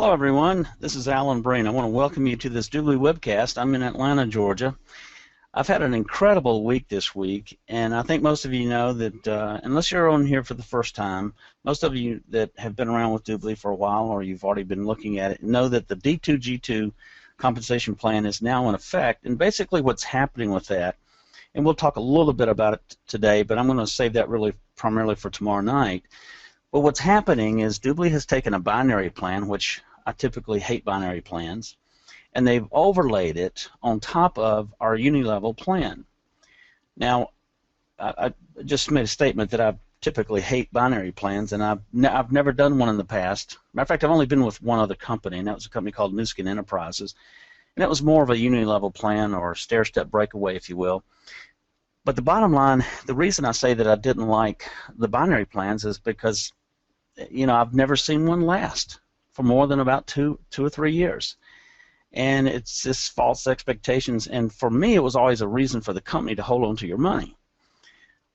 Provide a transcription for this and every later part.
Hello, everyone. This is Alan Brain. I want to welcome you to this DubLi webcast. I'm in Atlanta, Georgia. I've had an incredible week this week, and I think most of you know that unless you're on here for the first time, most of you that have been around with DubLi for a while or you've already been looking at it know that the D2G2 compensation plan is now in effect, and basically what's happening with that, and we'll talk a little bit about it today, but I'm going to save that really primarily for tomorrow night. But what's happening is DubLi has taken a binary plan, which I typically hate binary plans, and they've overlaid it on top of our uni-level plan. Now, I just made a statement that I typically hate binary plans, and I've never done one in the past. Matter of fact, I've only been with one other company, and that was a company called Newskin Enterprises, and that was more of a uni-level plan or stair-step breakaway, if you will. But the bottom line, the reason I say that I didn't like the binary plans is because, you know, I've never seen one last for more than about two or 3 years. And it's just false expectations. And for me, it was always a reason for the company to hold on to your money.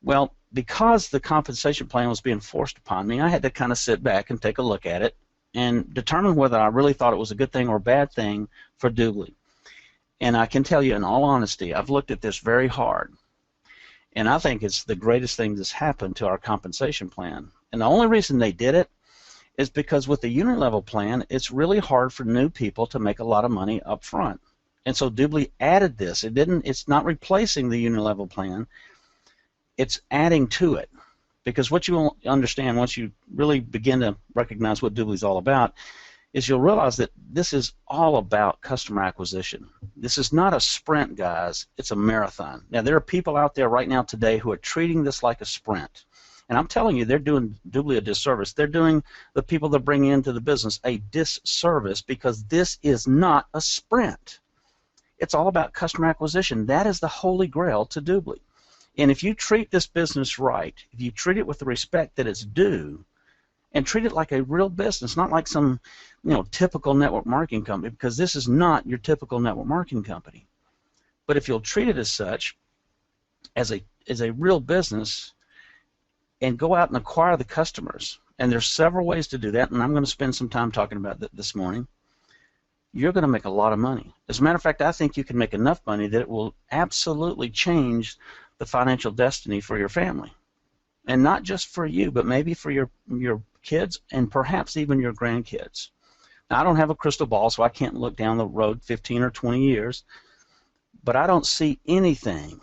Well, because the compensation plan was being forced upon me, I had to kind of sit back and take a look at it and determine whether I really thought it was a good thing or a bad thing for DubLi. And I can tell you in all honesty, I've looked at this very hard. And I think it's the greatest thing that's happened to our compensation plan. And the only reason they did it is because with the uni-level plan, it's really hard for new people to make a lot of money up front. And so DubLi added this. It's not replacing the uni-level plan. It's adding to it. Because what you will understand once you really begin to recognize what DubLi is all about is you'll realize that this is all about customer acquisition. This is not a sprint, guys. It's a marathon. Now, there are people out there right now today who are treating this like a sprint. And I'm telling you, they're doing DubLi a disservice. They're doing the people that bring into the business a disservice because this is not a sprint. It's all about customer acquisition. That is the holy grail to DubLi. And if you treat this business right, if you treat it with the respect that it's due, and treat it like a real business, not like some, typical network marketing company, because this is not your typical network marketing company. But if you'll treat it as such, as a real business, and go out and acquire the customers, and there's several ways to do that, and I'm going to spend some time talking about that this morning, you're going to make a lot of money. As a matter of fact, I think you can make enough money that it will absolutely change the financial destiny for your family. And not just for you, but maybe for your kids and perhaps even your grandkids. Now, I don't have a crystal ball, so I can't look down the road 15 or 20 years, but I don't see anything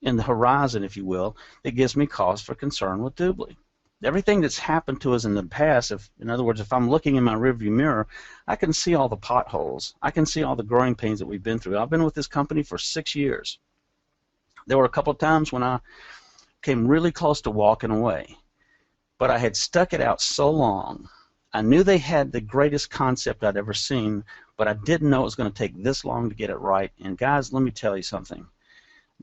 in the horizon, if you will, that gives me cause for concern with DubLi. Everything that's happened to us in the past, in other words, if I'm looking in my rearview mirror, I can see all the potholes. I can see all the growing pains that we've been through. I've been with this company for 6 years. There were a couple of times when I came really close to walking away, but I had stuck it out so long. I knew they had the greatest concept I'd ever seen, but I didn't know it was going to take this long to get it right. And guys, let me tell you something.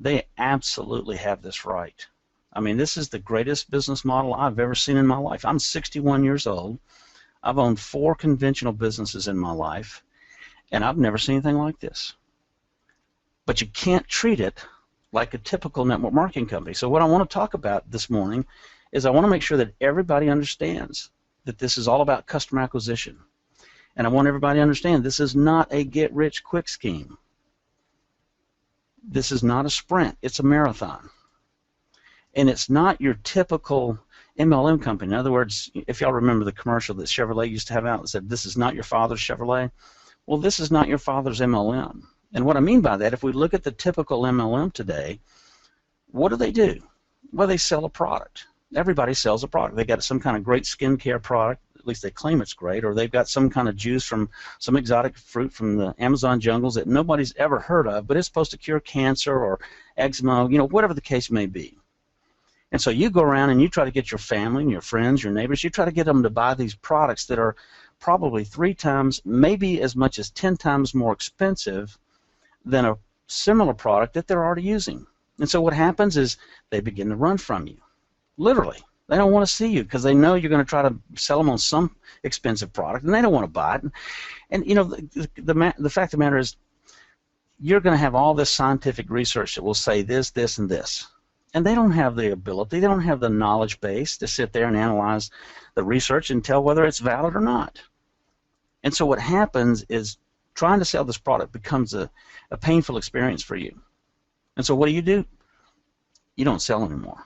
They absolutely have this right. I mean, this is the greatest business model I've ever seen in my life. I'm 61 years old. I've owned 4 conventional businesses in my life, and I've never seen anything like this. But you can't treat it like a typical network marketing company. So what I want to talk about this morning is I want to make sure that everybody understands that this is all about customer acquisition. And I want everybody to understand this is not a get-rich-quick scheme. This is not a sprint. It's a marathon. And it's not your typical MLM company. In other words, if y'all remember the commercial that Chevrolet used to have out that said, "This is not your father's Chevrolet." Well, this is not your father's MLM. And what I mean by that, if we look at the typical MLM today, what do? Well, they sell a product. Everybody sells a product. They got some kind of great skincare product, at least they claim it's great, or they've got some kind of juice from some exotic fruit from the Amazon jungles that nobody's ever heard of, but it's supposed to cure cancer or eczema, whatever the case may be. And so you go around and you try to get your family and your friends, your neighbors, you try to get them to buy these products that are probably 3 times, maybe as much as 10 times more expensive than a similar product that they're already using. And so what happens is they begin to run from you. Literally. They don't want to see you because they know you're going to try to sell them on some expensive product, and they don't want to buy it. And the fact of the matter is you're going to have all this scientific research that will say this, this, and this. And they don't have the ability, they don't have the knowledge base to sit there and analyze the research and tell whether it's valid or not. And so what happens is trying to sell this product becomes a painful experience for you. And so what do? You don't sell anymore.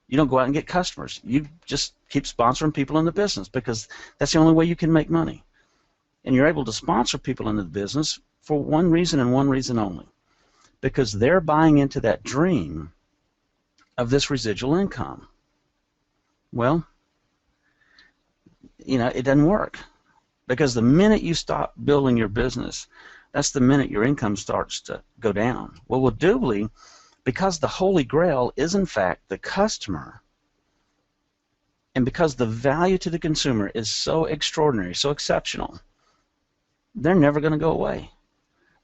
You don't go out and get customers. You just keep sponsoring people in the business because that's the only way you can make money. And you're able to sponsor people into the business for one reason and one reason only, because they're buying into that dream of this residual income. Well, it doesn't work, because the minute you stop building your business, that's the minute your income starts to go down. Well, with DubLi, because the Holy Grail is in fact the customer, and because the value to the consumer is so extraordinary, so exceptional, they're never going to go away.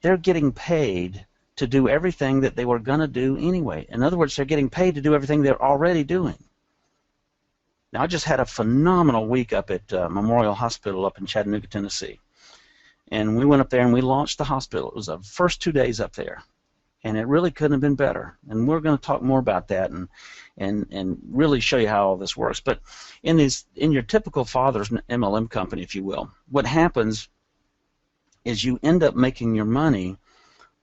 They're getting paid to do everything that they were going to do anyway. In other words, they're getting paid to do everything they're already doing. Now, I just had a phenomenal week up at Memorial Hospital up in Chattanooga, Tennessee. And we went up there and we launched the hospital. It was the first 2 days up there. And it really couldn't have been better. And we're going to talk more about that and really show you how all this works. But in your typical father's MLM company, if you will, what happens is you end up making your money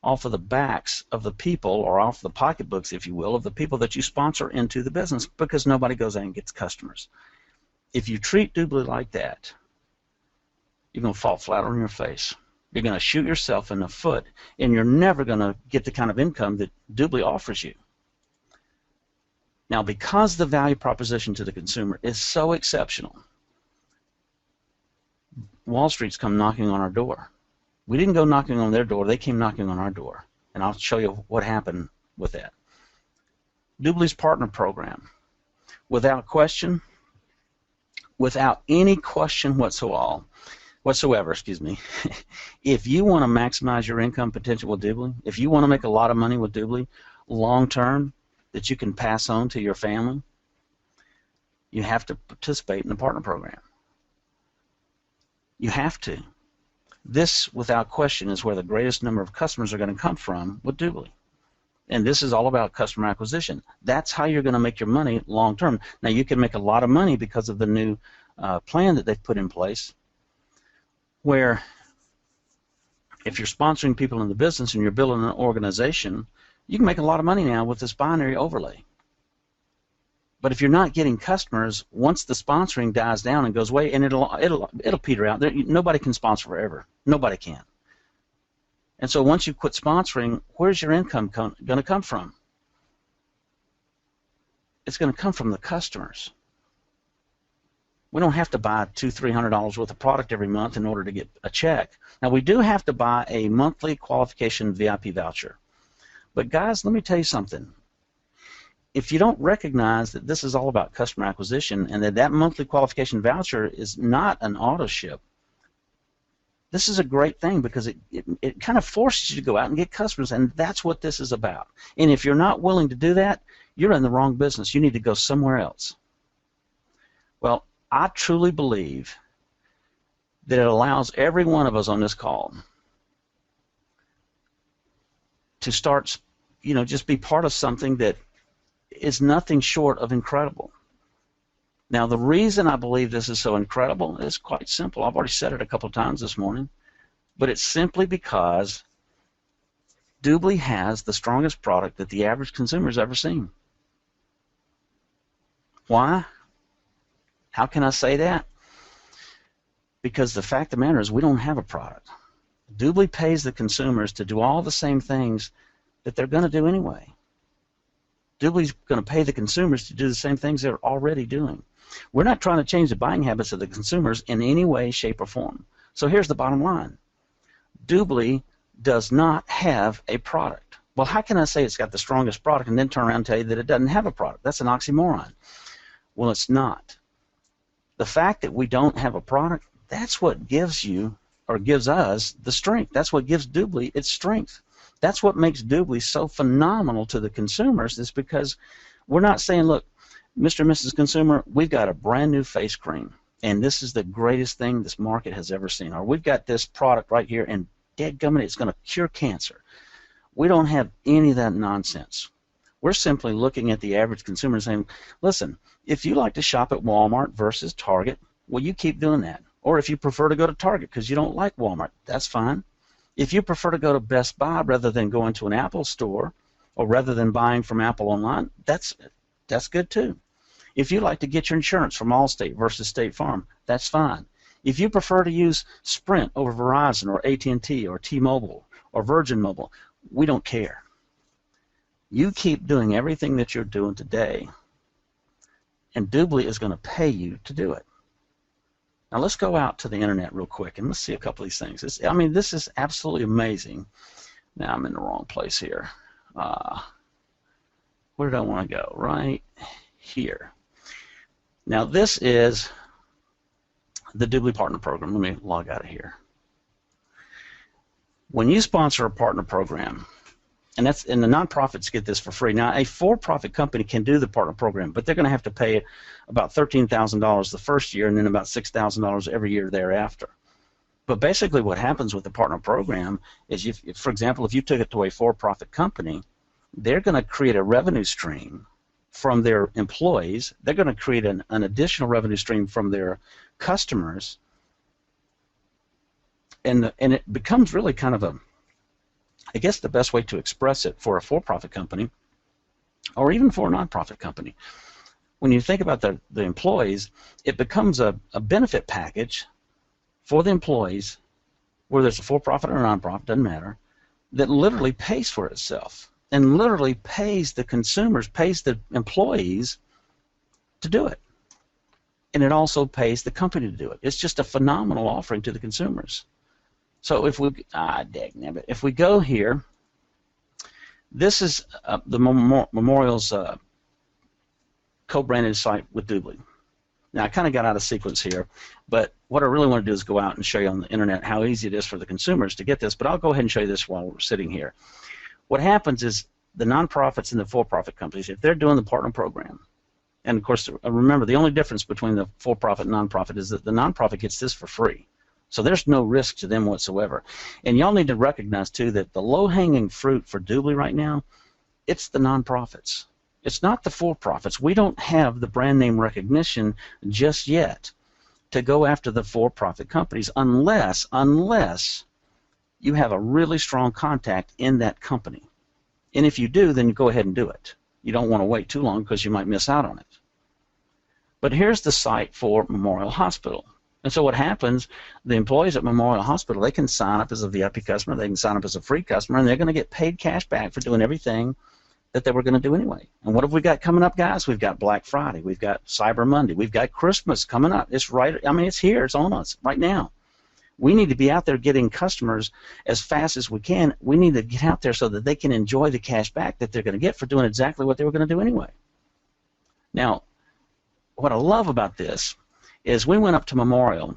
off of the backs of the people, or off the pocketbooks, if you will, of the people that you sponsor into the business, because nobody goes out and gets customers. If you treat DubLi like that, you're going to fall flat on your face. You're going to shoot yourself in the foot, and you're never going to get the kind of income that DubLi offers you. Now, because the value proposition to the consumer is so exceptional, Wall Street's come knocking on our door. We didn't go knocking on their door. They came knocking on our door. And I'll show you what happened with that. DubLi's partner program. Without question, without any question whatsoever, if you want to maximize your income potential with DubLi, if you want to make a lot of money with DubLi long term that you can pass on to your family, you have to participate in the partner program. You have to. This, without question, is where the greatest number of customers are going to come from with DubLi. And this is all about customer acquisition. That's how you're going to make your money long term. Now, you can make a lot of money because of the new plan that they've put in place, where if you're sponsoring people in the business and you're building an organization, you can make a lot of money now with this binary overlay. But if you're not getting customers, once the sponsoring dies down and goes away, and it'll peter out. Nobody can sponsor forever. Nobody can. And so once you quit sponsoring, where's your income going to come from? It's going to come from the customers. We don't have to buy $200-300 worth of product every month in order to get a check. Now, we do have to buy a monthly qualification VIP voucher. But guys, let me tell you something. If you don't recognize that this is all about customer acquisition and that monthly qualification voucher is not an auto ship, this is a great thing, because it kind of forces you to go out and get customers, and that's what this is about. And if you're not willing to do that, you're in the wrong business. You need to go somewhere else. Well, I truly believe that it allows every one of us on this call to start, just be part of something that is nothing short of incredible. Now, the reason I believe this is so incredible is quite simple. I've already said it a couple of times this morning, but it's simply because DubLi has the strongest product that the average consumer has ever seen. Why? How can I say that? Because the fact of the matter is we don't have a product. DubLi pays the consumers to do all the same things that they're going to do anyway. DubLi's going to pay the consumers to do the same things they're already doing. We're not trying to change the buying habits of the consumers in any way, shape, or form. So here's the bottom line. DubLi does not have a product. Well, how can I say it's got the strongest product and then turn around and tell you that it doesn't have a product? That's an oxymoron. Well, it's not. The fact that we don't have a product, that's what gives you, or gives us, the strength. That's what gives DubLi its strength. That's what makes DubLi so phenomenal to the consumers, is because we're not saying, look, Mr. and Mrs. Consumer, we've got a brand new face cream, and this is the greatest thing this market has ever seen. Or we've got this product right here, and dadgummit, it's going to cure cancer. We don't have any of that nonsense. We're simply looking at the average consumer and saying, listen, if you like to shop at Walmart versus Target, well, you keep doing that. Or if you prefer to go to Target because you don't like Walmart, that's fine. If you prefer to go to Best Buy rather than going to an Apple store, or rather than buying from Apple online, that's good too. If you like to get your insurance from Allstate versus State Farm, that's fine. If you prefer to use Sprint over Verizon or AT&T or T-Mobile or Virgin Mobile, we don't care. You keep doing everything that you're doing today, and DubLi is going to pay you to do it. Now let's go out to the internet real quick and let's see a couple of these things. This is absolutely amazing. Now I'm in the wrong place here. Where did I want to go? Right here. Now this is the DubLi Partner Program. Let me log out of here. When you sponsor a partner program, and the nonprofits get this for free. Now, a for-profit company can do the partner program, but they're going to have to pay about $13,000 the first year and then about $6,000 every year thereafter. But basically what happens with the partner program is, for example, if you took it to a for-profit company, they're going to create a revenue stream from their employees. They're going to create an additional revenue stream from their customers, and it becomes really kind of I guess the best way to express it for a for-profit company, or even for a nonprofit company, when you think about the employees, it becomes a benefit package for the employees, whether it's a for-profit or a nonprofit, doesn't matter, that literally pays for itself and literally pays the consumers, pays the employees to do it. And it also pays the company to do it. It's just a phenomenal offering to the consumers. So if we go here, this is the Memorial's co-branded site with DubLi. Now I kind of got out of sequence here, but what I really want to do is go out and show you on the internet how easy it is for the consumers to get this, but I'll go ahead and show you this while we're sitting here. What happens is the nonprofits and the for-profit companies, if they're doing the partner program, and of course remember the only difference between the for-profit and nonprofit is that the nonprofit gets this for free. So there's no risk to them whatsoever. And y'all need to recognize, too, that the low-hanging fruit for DubLi right now, it's the nonprofits. It's not the for-profits. We don't have the brand name recognition just yet to go after the for-profit companies unless you have a really strong contact in that company. And if you do, then you go ahead and do it. You don't want to wait too long because you might miss out on it. But here's the site for Memorial Hospital. And so what happens, the employees at Memorial Hospital, they can sign up as a VIP customer, they can sign up as a free customer, and they're going to get paid cash back for doing everything that they were going to do anyway. And what have we got coming up, guys? We've got Black Friday, we've got Cyber Monday, we've got Christmas coming up. It's it's here, it's on us right now. We need to be out there getting customers as fast as we can. We need to get out there so that they can enjoy the cash back that they're going to get for doing exactly what they were going to do anyway. Now, what I love about this is we went up to Memorial,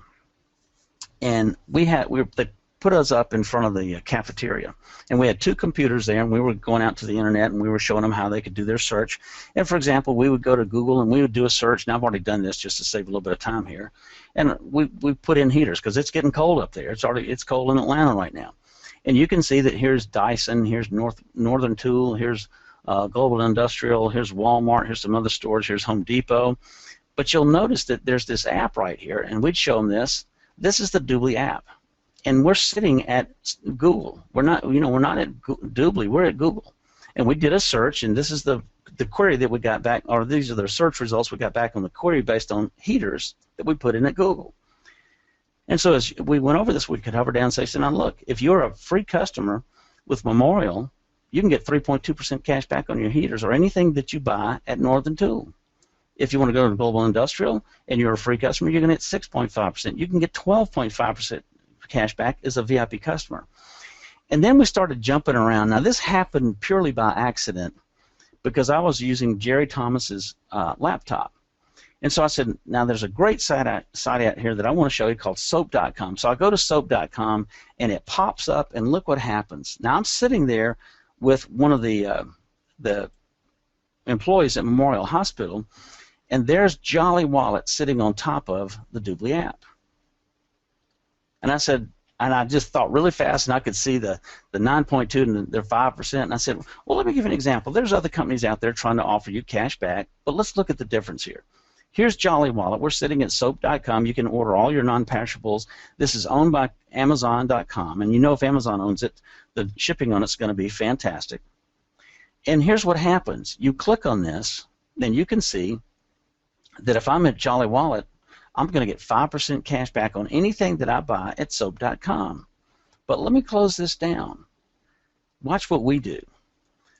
and they put us up in front of the cafeteria, and we had two computers there, and we were going out to the internet, and we were showing them how they could do their search. And for example, we would go to Google, and we would do a search. Now I've already done this just to save a little bit of time here, and we put in heaters because it's getting cold up there. It's cold in Atlanta right now, and you can see that here's Dyson, here's Northern Tool, here's Global Industrial, here's Walmart, here's some other stores, here's Home Depot. But you'll notice that there's this app right here, and we'd show them this. This is the DubLi app, and we're sitting at Google. We're not at DubLi. We're at Google, and we did a search, and this is the query that we got back, or these are the search results we got back on the query based on heaters that we put in at Google. And so as we went over this, we could hover down and say, now look, if you're a free customer with Memorial, you can get 3.2% cash back on your heaters or anything that you buy at Northern Tool. If you want to go to Global Industrial and you're a free customer, you're going to get 6.5%. You can get 12.5% cash back as a VIP customer. And then we started jumping around. Now, this happened purely by accident because I was using Jerry Thomas's laptop. And so I said, now there's a great site out here that I want to show you called soap.com. So I go to soap.com, and it pops up, and look what happens. Now, I'm sitting there with one of the employees at Memorial Hospital, and there's Jolly Wallet sitting on top of the DubLi app. And I said, and I just thought really fast, and I could see the 9.2 and their 5%. And I said, well, let me give you an example. There's other companies out there trying to offer you cash back, but let's look at the difference here. Here's Jolly Wallet. We're sitting at soap.com. You can order all your non-perishables. This is owned by Amazon.com, and you know if Amazon owns it, the shipping on it's going to be fantastic. And here's what happens. You click on this, then you can see that if I'm at Jolly Wallet, I'm going to get 5% cash back on anything that I buy at soap.com. But let me close this down. Watch what we do.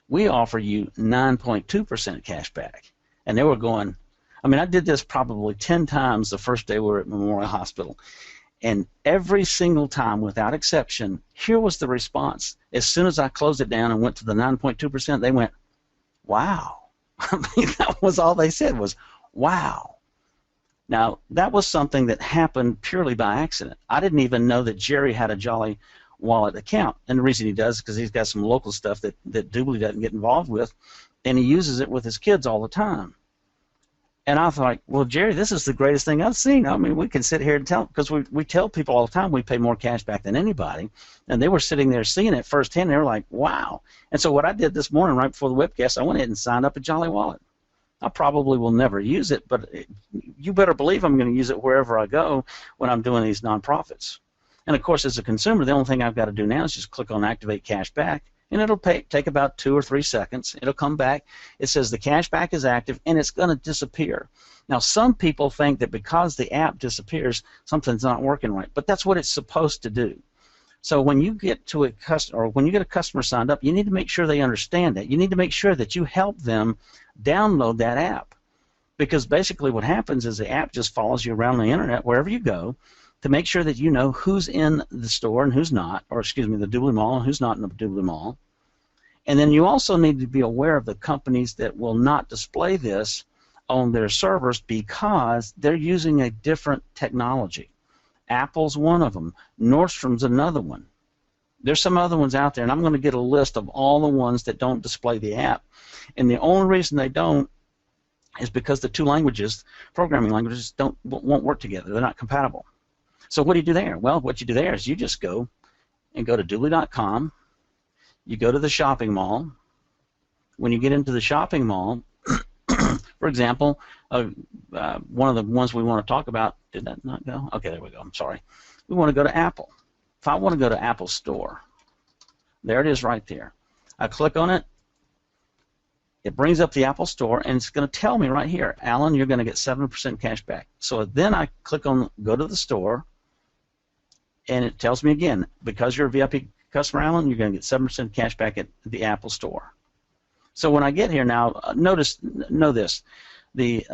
We offer you 9.2% cash back. And they were going, I mean, I did this probably 10 times the first day we were at Memorial Hospital. And every single time, without exception, here was the response. As soon as I closed it down and went to the 9.2%, they went, wow. I mean, that was all they said was, wow. Now, that was something that happened purely by accident. I didn't even know that Jerry had a Jolly Wallet account. And the reason he does is because he's got some local stuff that DubLi doesn't get involved with, and he uses it with his kids all the time. And I thought, well, Jerry, this is the greatest thing I've seen. I mean, we can sit here and tell, because we tell people all the time we pay more cash back than anybody. And they were sitting there seeing it firsthand. They were like, wow. And so what I did this morning right before the webcast, I went ahead and signed up a Jolly Wallet. I probably will never use it, but you better believe I'm going to use it wherever I go when I'm doing these nonprofits. And, of course, as a consumer, the only thing I've got to do now is just click on Activate Cash Back, and it'll take about 2 or 3 seconds. It'll come back. It says the cash back is active, and it's going to disappear. Now, some people think that because the app disappears, something's not working right, but that's what it's supposed to do. So when you get to a customer, or when you get a customer signed up, you need to make sure they understand that. You need to make sure that you help them download that app, because basically what happens is the app just follows you around the internet wherever you go to make sure that you know who's in the store and who's not, or excuse me, the DubLi Mall and who's not in the DubLi Mall. And then you also need to be aware of the companies that will not display this on their servers because they're using a different technology. Apple's one of them. Nordstrom's another one. There's some other ones out there, and I'm going to get a list of all the ones that don't display the app. And the only reason they don't is because the two languages, programming languages, won't work together. They're not compatible. So what do you do there? Well, what you do there is you just go and go to DubLi.com. You go to the shopping mall. When you get into the shopping mall, for example, one of the ones we want to talk about, did that not go? Okay, there we go. I'm sorry. We want to go to Apple. If I want to go to Apple Store, there it is right there. I click on it. It brings up the Apple Store, and it's going to tell me right here, Alan, you're going to get 7% cash back. So then I click on go to the store, and it tells me again, because you're a VIP customer, Alan, you're going to get 7% cash back at the Apple Store. So when I get here now, know this, the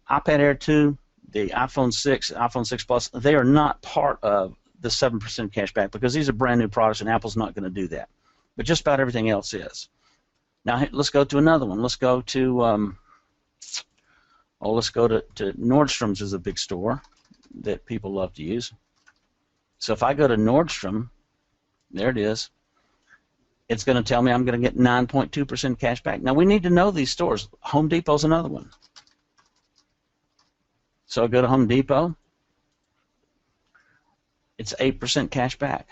iPad Air 2, the iPhone 6, iPhone 6 Plus, they are not part of the 7% cash back because these are brand new products, and Apple's not going to do that. But just about everything else is. Now let's go to another one. Let's go to Nordstrom's is a big store that people love to use. So if I go to Nordstrom, there it is. It's going to tell me I'm going to get 9.2% cash back. Now we need to know these stores. Home Depot's another one. So I go to Home Depot. It's 8% cash back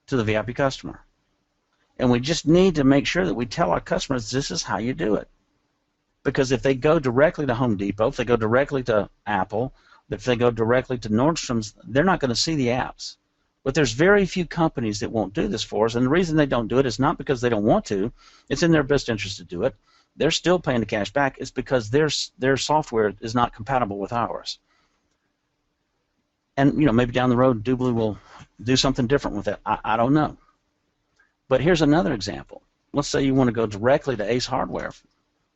to the VIP customer. And we just need to make sure that we tell our customers this is how you do it. Because if they go directly to Home Depot, if they go directly to Apple, if they go directly to Nordstrom's, they're not going to see the apps. But there's very few companies that won't do this for us, and the reason they don't do it is not because they don't want to. It's in their best interest to do it. They're still paying the cash back. It's because their software is not compatible with ours. And maybe down the road, DubLi will do something different with it. I don't know. But here's another example. Let's say you want to go directly to Ace Hardware.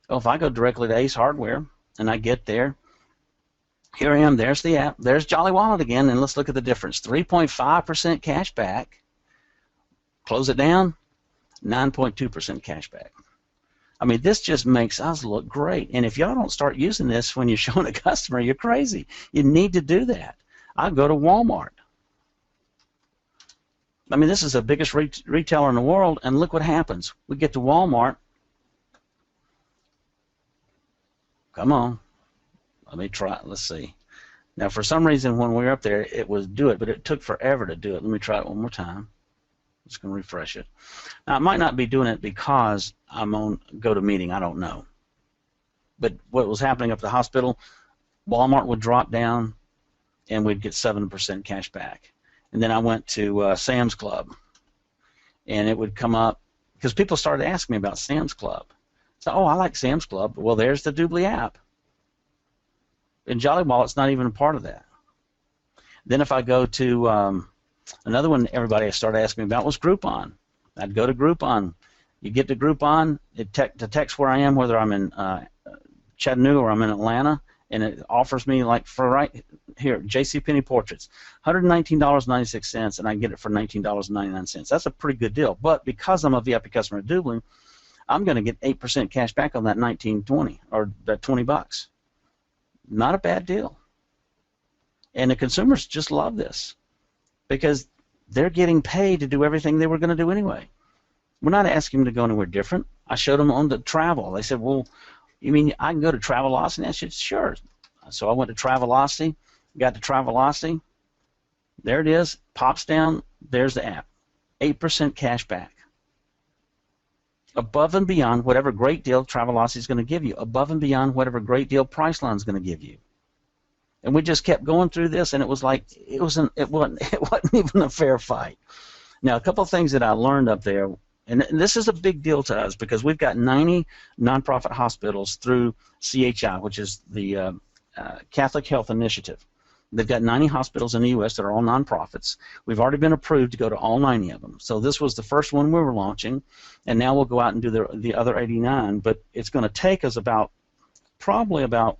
Well, if I go directly to Ace Hardware and I get there, here I am, there's the app, there's Jolly Wallet again, and let's look at the difference. 3.5% cash back. Close it down, 9.2% cash back. I mean, this just makes us look great. And if y'all don't start using this when you're showing a customer, you're crazy. You need to do that. I go to Walmart. I mean, this is the biggest retailer in the world, and look what happens. We get to Walmart. Come on. Let me try it. Let's see. Now, for some reason, when we were up there, it was do it, but it took forever to do it. Let me try it one more time. I'm just going to refresh it. Now, I might not be doing it because I'm on GoToMeeting. I don't know. But what was happening up at the hospital, Walmart would drop down, and we'd get 7% cash back. And then I went to Sam's Club, and it would come up because people started asking me about Sam's Club. So, oh, I like Sam's Club. Well, there's the DubLi app. And Jolly Wallet's not even a part of that. Then if I go to another one everybody started asking me about was Groupon. I'd go to Groupon. You get to Groupon, it detects where I am, whether I'm in Chattanooga or I'm in Atlanta, and it offers me, like, for right here, JCPenney Portraits, $119.96, and I get it for $19.99. That's a pretty good deal. But because I'm a VIP customer at DubLi, I'm going to get 8% cash back on that $19.20 or that $20. Not a bad deal. And the consumers just love this because they're getting paid to do everything they were going to do anyway. We're not asking them to go anywhere different. I showed them on the travel. They said, well, you mean I can go to Travelocity? I said, sure. So I went to Travelocity, got to Travelocity. There it is. Pops down. There's the app. 8% cash back. Above and beyond whatever great deal Travelocity is going to give you. Above and beyond whatever great deal Priceline is going to give you. And we just kept going through this, and it was like it wasn't even a fair fight. Now, a couple of things that I learned up there, and this is a big deal to us because we've got 90 nonprofit hospitals through CHI, which is the Catholic Health Initiative. They've got 90 hospitals in the U.S. that are all nonprofits. We've already been approved to go to all 90 of them. So this was the first one we were launching, and now we'll go out and do the other 89. But it's going to take us probably about,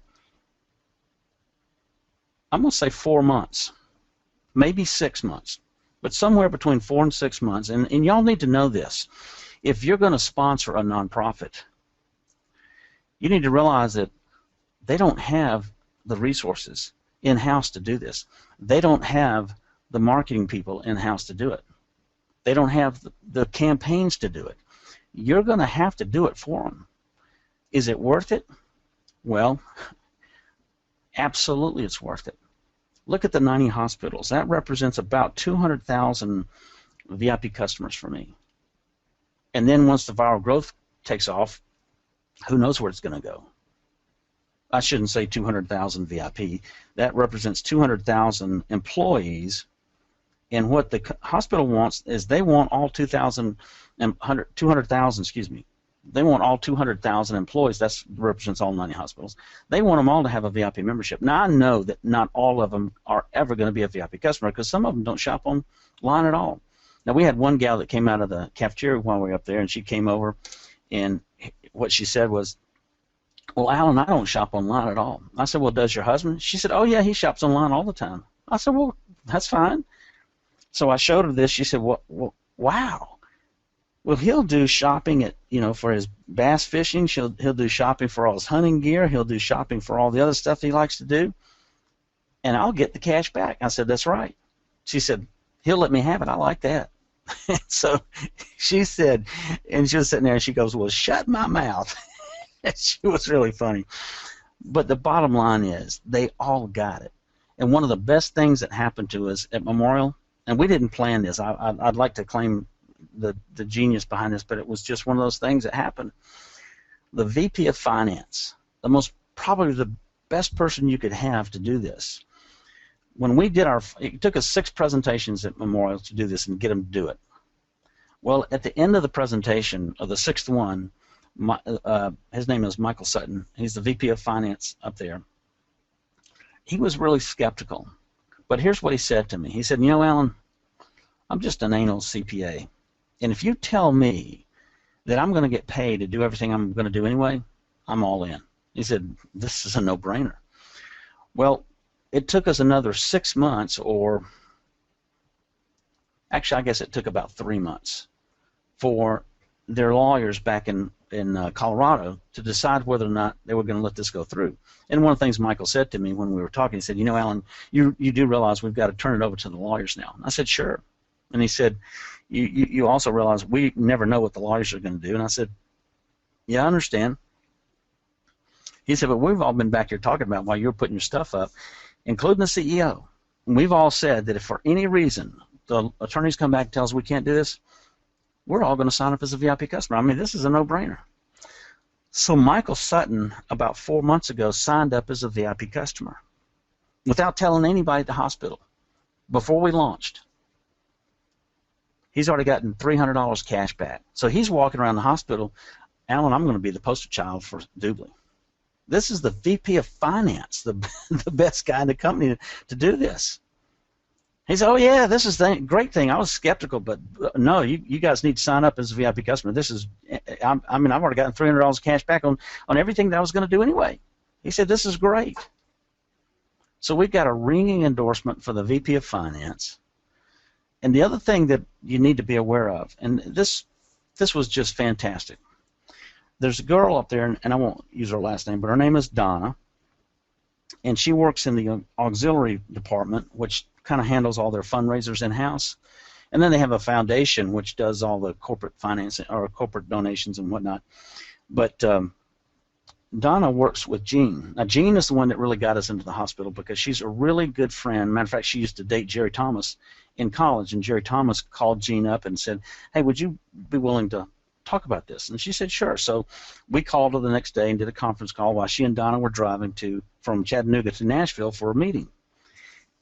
I'm going to say 4 months, maybe 6 months, but somewhere between 4 and 6 months. And y'all need to know this. If you're going to sponsor a nonprofit, you need to realize that they don't have the resources in-house to do this. They don't have the marketing people in-house to do it. They don't have the campaigns to do it. You're going to have to do it for them. Is it worth it? Well, absolutely it's worth it. Look at the 90 hospitals. That represents about 200,000 VIP customers for me. And then once the viral growth takes off, who knows where it's going to go. I shouldn't say 200,000 VIP. That represents 200,000 employees. And what the hospital wants is they want all 200,000, excuse me. They want all 200,000 employees. That represents all 90 hospitals. They want them all to have a VIP membership. Now, I know that not all of them are ever going to be a VIP customer because some of them don't shop online at all. Now, we had one gal that came out of the cafeteria while we were up there, and she came over, and what she said was, well, Alan, I don't shop online at all. I said, well, does your husband? She said, oh, yeah, he shops online all the time. I said, well, that's fine. So I showed her this. She said, well, wow. Well, he'll do shopping at, for his bass fishing. He'll do shopping for all his hunting gear. He'll do shopping for all the other stuff he likes to do. And I'll get the cash back. I said, that's right. She said, he'll let me have it. I like that. So she said, and she was sitting there and she goes, well, shut my mouth. She was really funny. But the bottom line is they all got it. And one of the best things that happened to us at Memorial, and we didn't plan this. I'd like to claim the genius behind this, but it was just one of those things that happened. The VP of Finance, probably the best person you could have to do this. When we did it took us 6 presentations at Memorial to do this and get them to do it. Well, at the end of the presentation of the 6th one, his name is Michael Sutton. He's the VP of Finance up there. He was really skeptical. But here's what he said to me. He said, Alan, I'm just an anal CPA. And if you tell me that I'm going to get paid to do everything I'm going to do anyway, I'm all in. He said, this is a no-brainer. Well, it took us another 6 months, or actually I guess it took about 3 months for their lawyers back in Colorado to decide whether or not they were going to let this go through. And one of the things Michael said to me when we were talking, he said, Alan, you do realize we've got to turn it over to the lawyers now. And I said, sure. And he said, you also realize we never know what the lawyers are going to do. And I said, yeah, I understand. He said, but we've all been back here talking about while you're putting your stuff up, including the CEO. And we've all said that if for any reason the attorneys come back and tell us we can't do this, we're all going to sign up as a VIP customer. I mean, this is a no-brainer. So Michael Sutton, about 4 months ago, signed up as a VIP customer without telling anybody at the hospital before we launched. He's already gotten $300 cash back. So he's walking around the hospital, Alan, I'm going to be the poster child for DubLi. This is the VP of Finance, the best guy in the company to do this. He said, oh, yeah, this is the great thing. I was skeptical, but no, you guys need to sign up as a VIP customer. This is, I mean, I've already gotten $300 cash back on everything that I was going to do anyway. He said, this is great. So we've got a ringing endorsement for the VP of Finance. And the other thing that you need to be aware of, and this was just fantastic. There's a girl up there, and I won't use her last name, but her name is Donna, and she works in the auxiliary department, which kind of handles all their fundraisers in-house. And then they have a foundation which does all the corporate financing or corporate donations and whatnot. But Donna works with Jean. Now, Jean is the one that really got us into the hospital because she's a really good friend. Matter of fact, she used to date Jerry Thomas in college, and Jerry Thomas called Jean up and said, hey, would you be willing to talk about this? And she said, sure. So we called her the next day and did a conference call while she and Donna were driving from Chattanooga to Nashville for a meeting.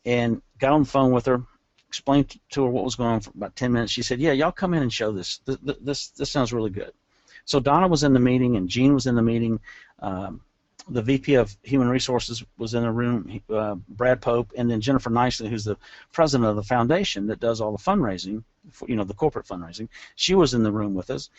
And got on the phone with her, explained to her what was going on for about 10 minutes. She said, yeah, y'all come in and show this. This sounds really good. So Donna was in the meeting and Jean was in the meeting. The VP of Human Resources was in the room, Brad Pope, and then Jennifer Nicely, who's the president of the foundation that does all the fundraising, the corporate fundraising. She was in the room with us.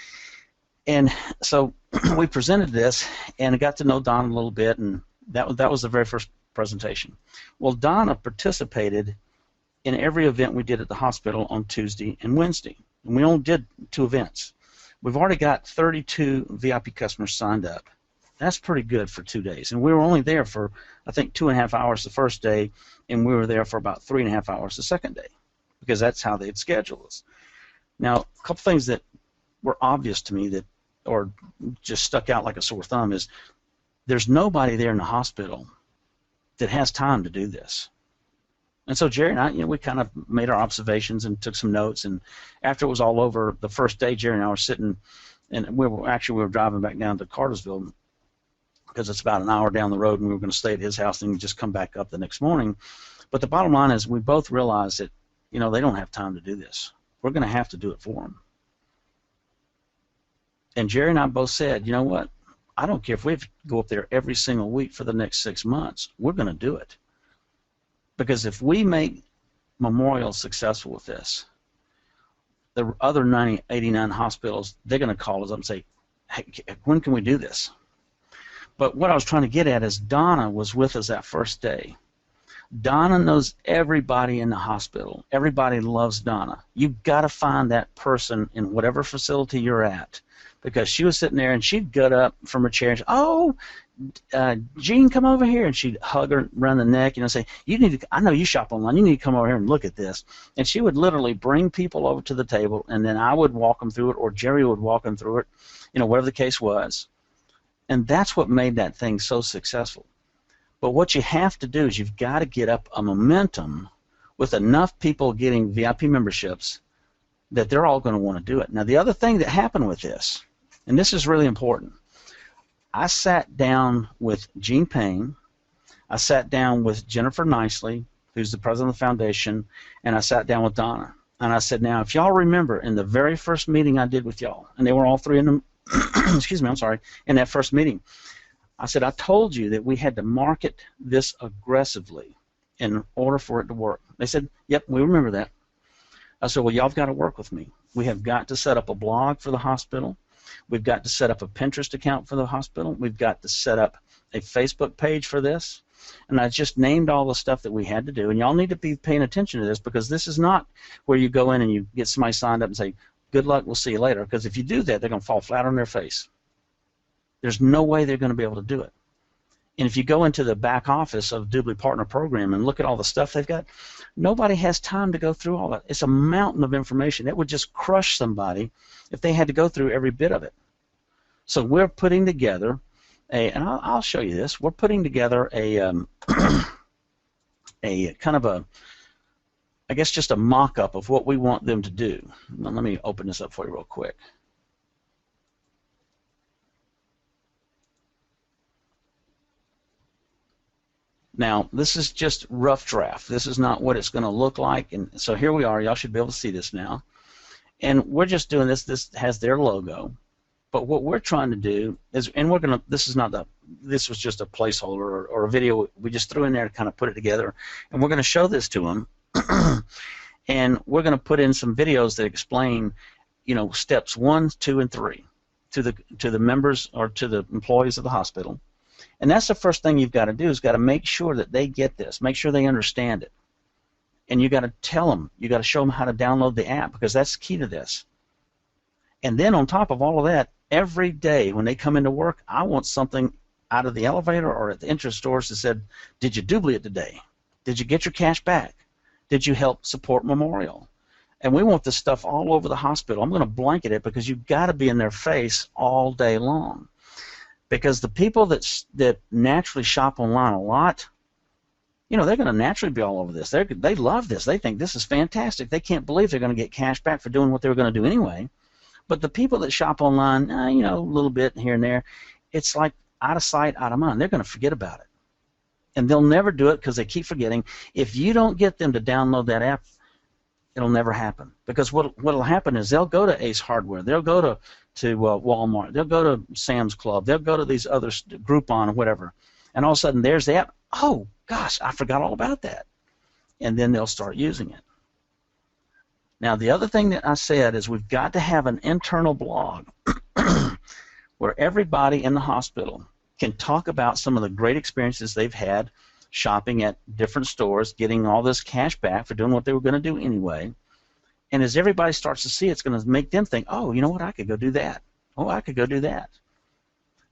And so we presented this and got to know Donna a little bit, and that was the very first presentation. Well, Donna participated in every event we did at the hospital on Tuesday and Wednesday, and we only did 2 events. We've already got 32 VIP customers signed up. That's pretty good for 2 days, and we were only there for, I think, 2.5 hours the first day, and we were there for about 3.5 hours the second day, because that's how they'd schedule us. Now, a couple things that were obvious to me or just stuck out like a sore thumb is there's nobody there in the hospital that has time to do this. And so Jerry and I, we kind of made our observations and took some notes, and after it was all over, the first day, Jerry and I were sitting, and we were driving back down to Cartersville, because it's about an hour down the road, and we were going to stay at his house and just come back up the next morning. But the bottom line is we both realized that, they don't have time to do this. We're going to have to do it for them. And Jerry and I both said, you know what? I don't care if we have to go up there every single week for the next 6 months. We're going to do it. Because if we make Memorial successful with this, the other 89 hospitals, they're going to call us up and say, hey, when can we do this? But what I was trying to get at is Donna was with us that first day. Donna knows everybody in the hospital. Everybody loves Donna. You've got to find that person in whatever facility you're at, because she was sitting there and she'd get up from her chair and say, oh, Jean, come over here, and she'd hug her around the neck, say, you need to, I know you shop online, you need to come over here and look at this. And she would literally bring people over to the table, and then I would walk them through it, or Jerry would walk them through it, whatever the case was. And that's what made that thing so successful. But what you have to do is you've got to get up a momentum with enough people getting VIP memberships that they're all going to want to do it. Now, the other thing that happened with this, and this is really important, I sat down with Jean Payne, I sat down with Jennifer Nicely, who's the president of the foundation, and I sat down with Donna. And I said, now, if y'all remember, in the very first meeting I did with y'all, and they were all three in the, excuse me, I'm sorry, in that first meeting, I said, I told you that we had to market this aggressively in order for it to work. They said, yep, we remember that. I said, well, y'all have got to work with me. We have got to set up a blog for the hospital. We've got to set up a Pinterest account for the hospital. We've got to set up a Facebook page for this. And I just named all the stuff that we had to do. And y'all need to be paying attention to this, because this is not where you go in and you get somebody signed up and say, good luck, we'll see you later. Because if you do that, they're going to fall flat on their face. There's no way they're going to be able to do it. And if you go into the back office of DubLi Partner Program and look at all the stuff they've got, nobody has time to go through all that. It's a mountain of information. It would just crush somebody if they had to go through every bit of it. So we're putting together and I'll show you this. We're putting together a kind of a, I guess, just a mock-up of what we want them to do. Now, let me open this up for you real quick. Now, this is just rough draft. This is not what it's going to look like. And so here we are. Y'all should be able to see this now. And we're just doing this. This has their logo. But what we're trying to do is, and we're going to, this was just a placeholder or a video we just threw in there to kind of put it together. And we're going to show this to them. And we're going to put in some videos that explain, steps 1, 2, and 3 to the members or to the employees of the hospital. And that's the first thing you've got to do, is got to make sure that they get this, make sure they understand it. And you got to tell them, you got to show them how to download the app, because that's key to this. And then on top of all of that, every day when they come into work, I want something out of the elevator or at the entrance doors that said, did you DubLi it today? Did you get your cash back? Did you help support Memorial? And we want this stuff all over the hospital. I'm going to blanket it because you've got to be in their face all day long. Because the people that naturally shop online a lot, they're going to naturally be all over this. They love this. They think this is fantastic. They can't believe they're going to get cash back for doing what they were going to do anyway. But the people that shop online, a little bit here and there, it's like out of sight, out of mind. They're going to forget about it. And they'll never do it because they keep forgetting. If you don't get them to download that app, it'll never happen. Because what'll happen is they'll go to Ace Hardware, they'll go to Walmart, they'll go to Sam's Club, they'll go to these other Groupon or whatever, and all of a sudden there's the app. Oh gosh, I forgot all about that. And then they'll start using it. Now the other thing that I said is we've got to have an internal blog where everybody in the hospital can talk about some of the great experiences they've had shopping at different stores, getting all this cash back for doing what they were going to do anyway. And as everybody starts to see, it's going to make them think, oh, you know what, I could go do that. Oh, I could go do that.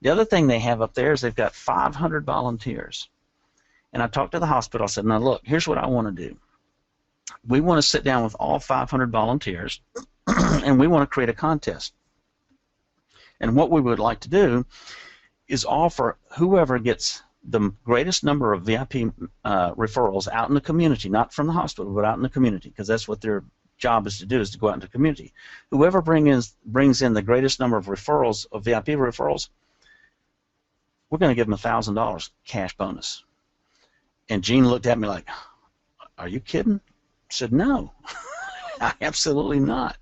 The other thing they have up there is they've got 500 volunteers. And I talked to the hospital. I said, now look, here's what I want to do. We want to sit down with all 500 volunteers, and we want to create a contest. And what we would like to do is offer whoever gets the greatest number of VIP referrals out in the community, not from the hospital, but out in the community, because that's what their job is to do, is to go out into the community. Whoever brings in the greatest number of referrals, of VIP referrals, we're going to give them $1,000 cash bonus. And Jean looked at me like, are you kidding? I said, no, absolutely not.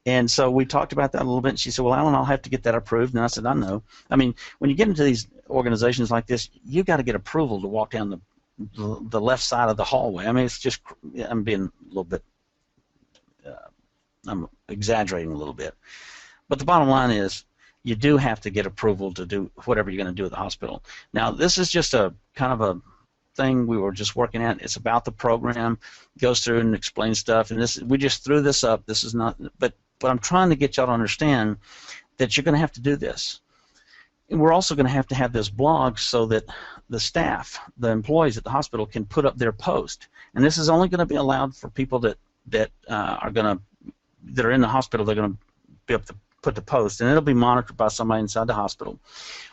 And so we talked about that a little bit, and she said, well, Alan, I'll have to get that approved. And I said, I know. I mean, when you get into these organizations like this, you've got to get approval to walk down the left side of the hallway. I mean, it's just, I'm being a little bit, I'm exaggerating a little bit. But the bottom line is, you do have to get approval to do whatever you're going to do at the hospital. Now, this is just a kind of a thing we were just working at. It's about the program. It goes through and explains stuff. And this, we just threw this up. This is not, but I'm trying to get y'all to understand that you're going to have to do this. And we're also going to have this blog so that the staff, the employees at the hospital, can put up their post. And this is only going to be allowed for people that are in the hospital. They're going to be able to put the post, and it'll be monitored by somebody inside the hospital.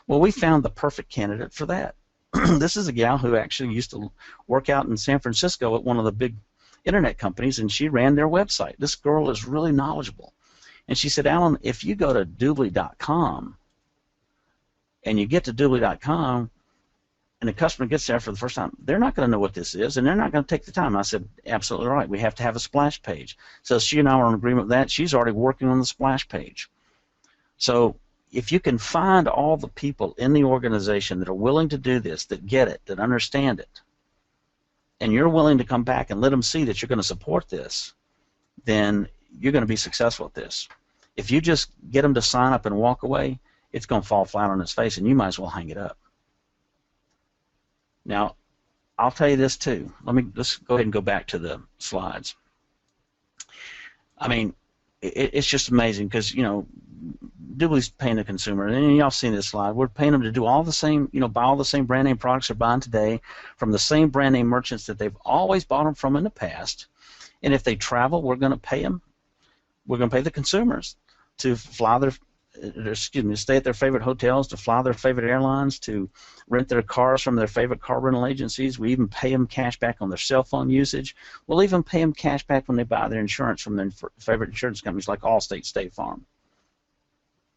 Well, we found the perfect candidate for that. This is a gal who actually used to work out in San Francisco at one of the big internet companies, and she ran their website. This girl is really knowledgeable. And she said, Alan, if you go to DubLi.com and you get to DubLi.com and the customer gets there for the first time, they're not going to know what this is, and they're not going to take the time. I said, absolutely right. We have to have a splash page. So she and I were in agreement with that. She's already working on the splash page. So if you can find all the people in the organization that are willing to do this, that get it, that understand it, and you're willing to come back and let them see that you're going to support this, then you're going to be successful at this. If you just get them to sign up and walk away, it's going to fall flat on its face, and you might as well hang it up. Now, I'll tell you this too. Let's go ahead and go back to the slides. I mean, it's just amazing because, you know, DubLi's paying the consumer, and y'all seen this slide. We're paying them to do all the same, you know, buy all the same brand name products they're buying today from the same brand name merchants that they've always bought them from in the past. And if they travel, we're going to pay them. We're going to pay the consumers to fly to stay at their favorite hotels, to fly their favorite airlines, to rent their cars from their favorite car rental agencies. We even pay them cash back on their cell phone usage. We'll even pay them cash back when they buy their insurance from their favorite insurance companies like Allstate, State Farm.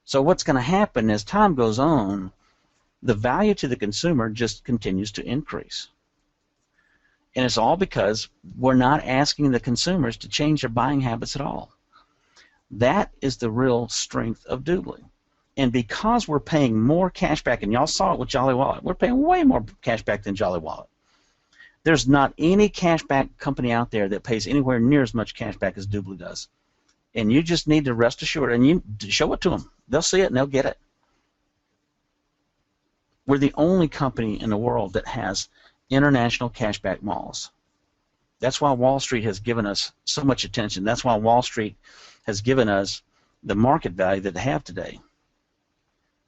So what's going to happen as time goes on, the value to the consumer just continues to increase. And it's all because we're not asking the consumers to change their buying habits at all. That is the real strength of DubLi. And because we're paying more cash back, and y'all saw it with Jolly Wallet, we're paying way more cash back than Jolly Wallet. There's not any cash back company out there that pays anywhere near as much cash back as DubLi does. And you just need to rest assured, and you show it to them. They'll see it and they'll get it. We're the only company in the world that has international cashback malls. That's why Wall Street has given us so much attention. That's why Wall Street has given us the market value that they have today.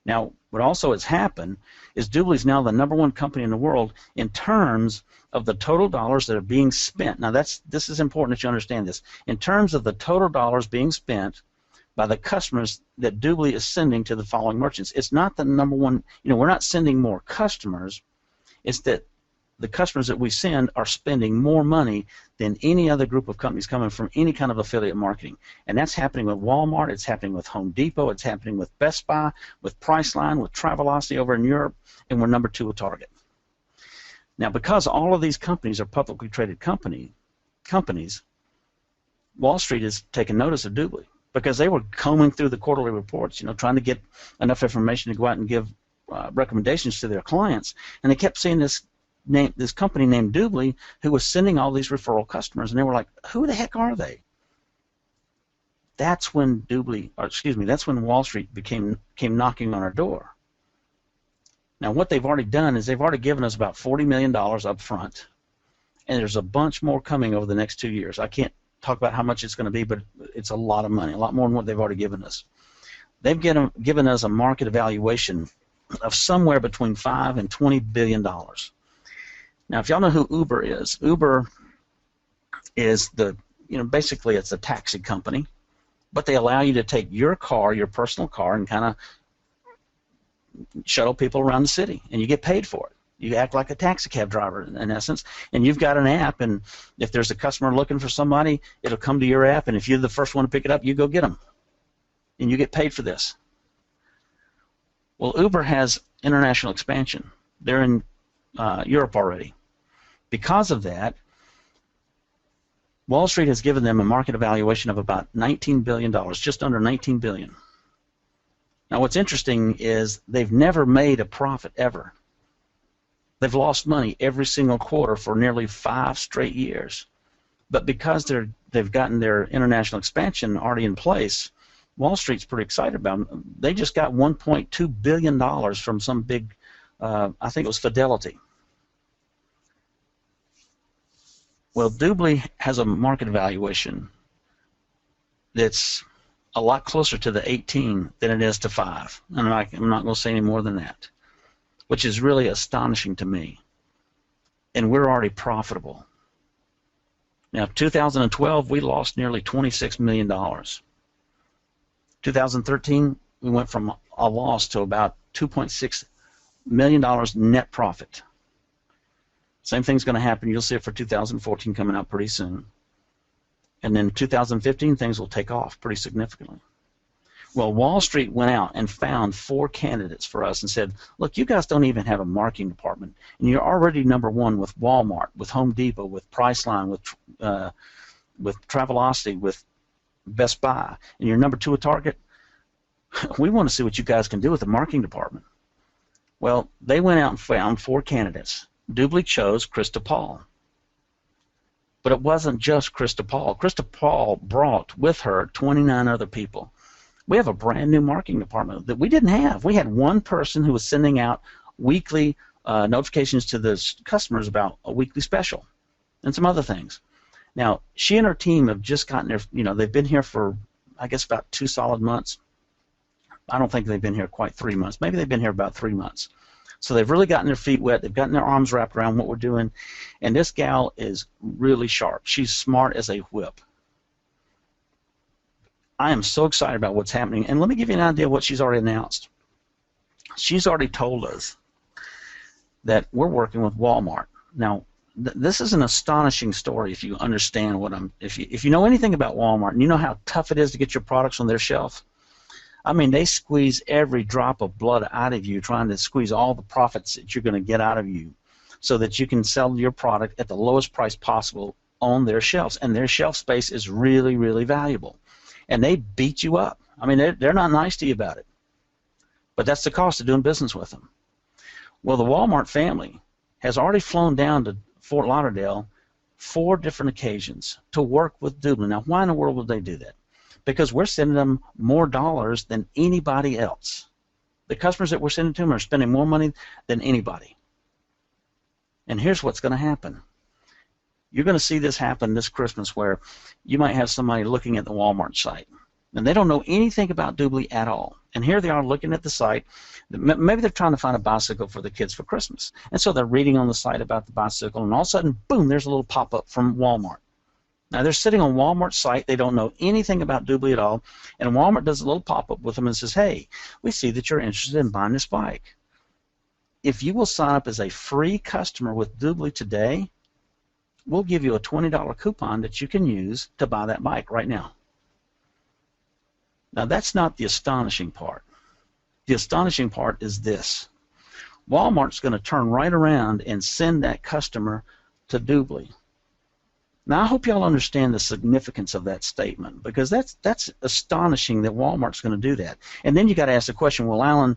Now, what also has happened is DubLi is now the #1 company in the world in terms of the total dollars that are being spent. Now, this is important that you understand this. In terms of the total dollars being spent by the customers that DubLi is sending to the following merchants. It's not the #1, we're not sending more customers. It's that the customers that we send are spending more money than any other group of companies coming from any kind of affiliate marketing. And that's happening with Walmart, it's happening with Home Depot, it's happening with Best Buy, with Priceline, with Travelocity over in Europe, and we're #2 with Target. Now, because all of these companies are publicly traded companies, Wall Street has taken notice of DubLi because they were combing through the quarterly reports, trying to get enough information to go out and give recommendations to their clients, and they kept seeing this company named DubLi who was sending all these referral customers, and they were like, who the heck are they? That's when that's when Wall Street came knocking on our door. Now, what they've already done is they've already given us about $40 million up front, and there's a bunch more coming over the next 2 years. I can't talk about how much it's going to be, but it's a lot of money, a lot more than what they've already given us. They've given us a market evaluation of somewhere between $5 and $20 billion. Now, if y'all know who Uber is basically it's a taxi company, but they allow you to take your car, your personal car, and kind of shuttle people around the city, and you get paid for it. You act like a taxi cab driver in essence, and you've got an app, and if there's a customer looking for somebody, it'll come to your app, and if you're the first one to pick it up, you go get them, and you get paid for this. Well, Uber has international expansion. They're in Europe already. Because of that, Wall Street has given them a market evaluation of about $19 billion, just under $19 billion. Now, what's interesting is they've never made a profit ever. They've lost money every single quarter for nearly 5 straight years. But because they've gotten their international expansion already in place, Wall Street's pretty excited about them. They just got $1.2 billion from some big, I think it was Fidelity. Well, DubLi has a market evaluation that's a lot closer to the 18 than it is to 5. And I'm not going to say any more than that, which is really astonishing to me. And we're already profitable. Now, 2012, we lost nearly $26 million. 2013, we went from a loss to about $2.6 million net profit. Same thing's going to happen. You'll see it for 2014 coming out pretty soon. And then 2015, things will take off pretty significantly. Well, Wall Street went out and found 4 candidates for us and said, look, you guys don't even have a marketing department, and you're already #1 with Walmart, with Home Depot, with Priceline, with Travelocity, with Best Buy, and you're #2 with Target. We want to see what you guys can do with the marketing department. Well, they went out and found 4 candidates. DubLi chose Krista Paul. But it wasn't just Krista Paul. Krista Paul brought with her 29 other people. We have a brand new marketing department that we didn't have. We had one person who was sending out weekly notifications to the customers about a weekly special and some other things. Now, she and her team have just gotten there, they've been here for, I guess, about 2 solid months. I don't think they've been here quite 3 months. Maybe they've been here about 3 months. So they've really gotten their feet wet. They've gotten their arms wrapped around what we're doing. And this gal is really sharp. She's smart as a whip. I am so excited about what's happening. And let me give you an idea of what she's already announced. She's already told us that we're working with Walmart. Now, this is an astonishing story if you understand if you know anything about Walmart and you know how tough it is to get your products on their shelf. I mean, they squeeze every drop of blood out of you trying to squeeze all the profits that you're going to get out of you so that you can sell your product at the lowest price possible on their shelves. And their shelf space is really, really valuable. And they beat you up. I mean, they're not nice to you about it. But that's the cost of doing business with them. Well, the Walmart family has already flown down to Fort Lauderdale 4 different occasions to work with DubLi. Now, why in the world would they do that? Because we're sending them more dollars than anybody else. The customers that we're sending to them are spending more money than anybody. And here's what's going to happen. You're going to see this happen this Christmas, where you might have somebody looking at the Walmart site, and they don't know anything about DubLi at all. And here they are looking at the site. Maybe they're trying to find a bicycle for the kids for Christmas. And so they're reading on the site about the bicycle, and all of a sudden, boom, there's a little pop-up from Walmart. Now, they're sitting on Walmart's site. They don't know anything about DubLi at all. And Walmart does a little pop-up with them and says, hey, we see that you're interested in buying this bike. If you will sign up as a free customer with DubLi today, we'll give you a $20 coupon that you can use to buy that bike right now. Now, that's not the astonishing part. The astonishing part is this. Walmart's going to turn right around and send that customer to DubLi. Now, I hope y'all understand the significance of that statement, because that's astonishing that Walmart's going to do that. And then you got to ask the question, well, Alan,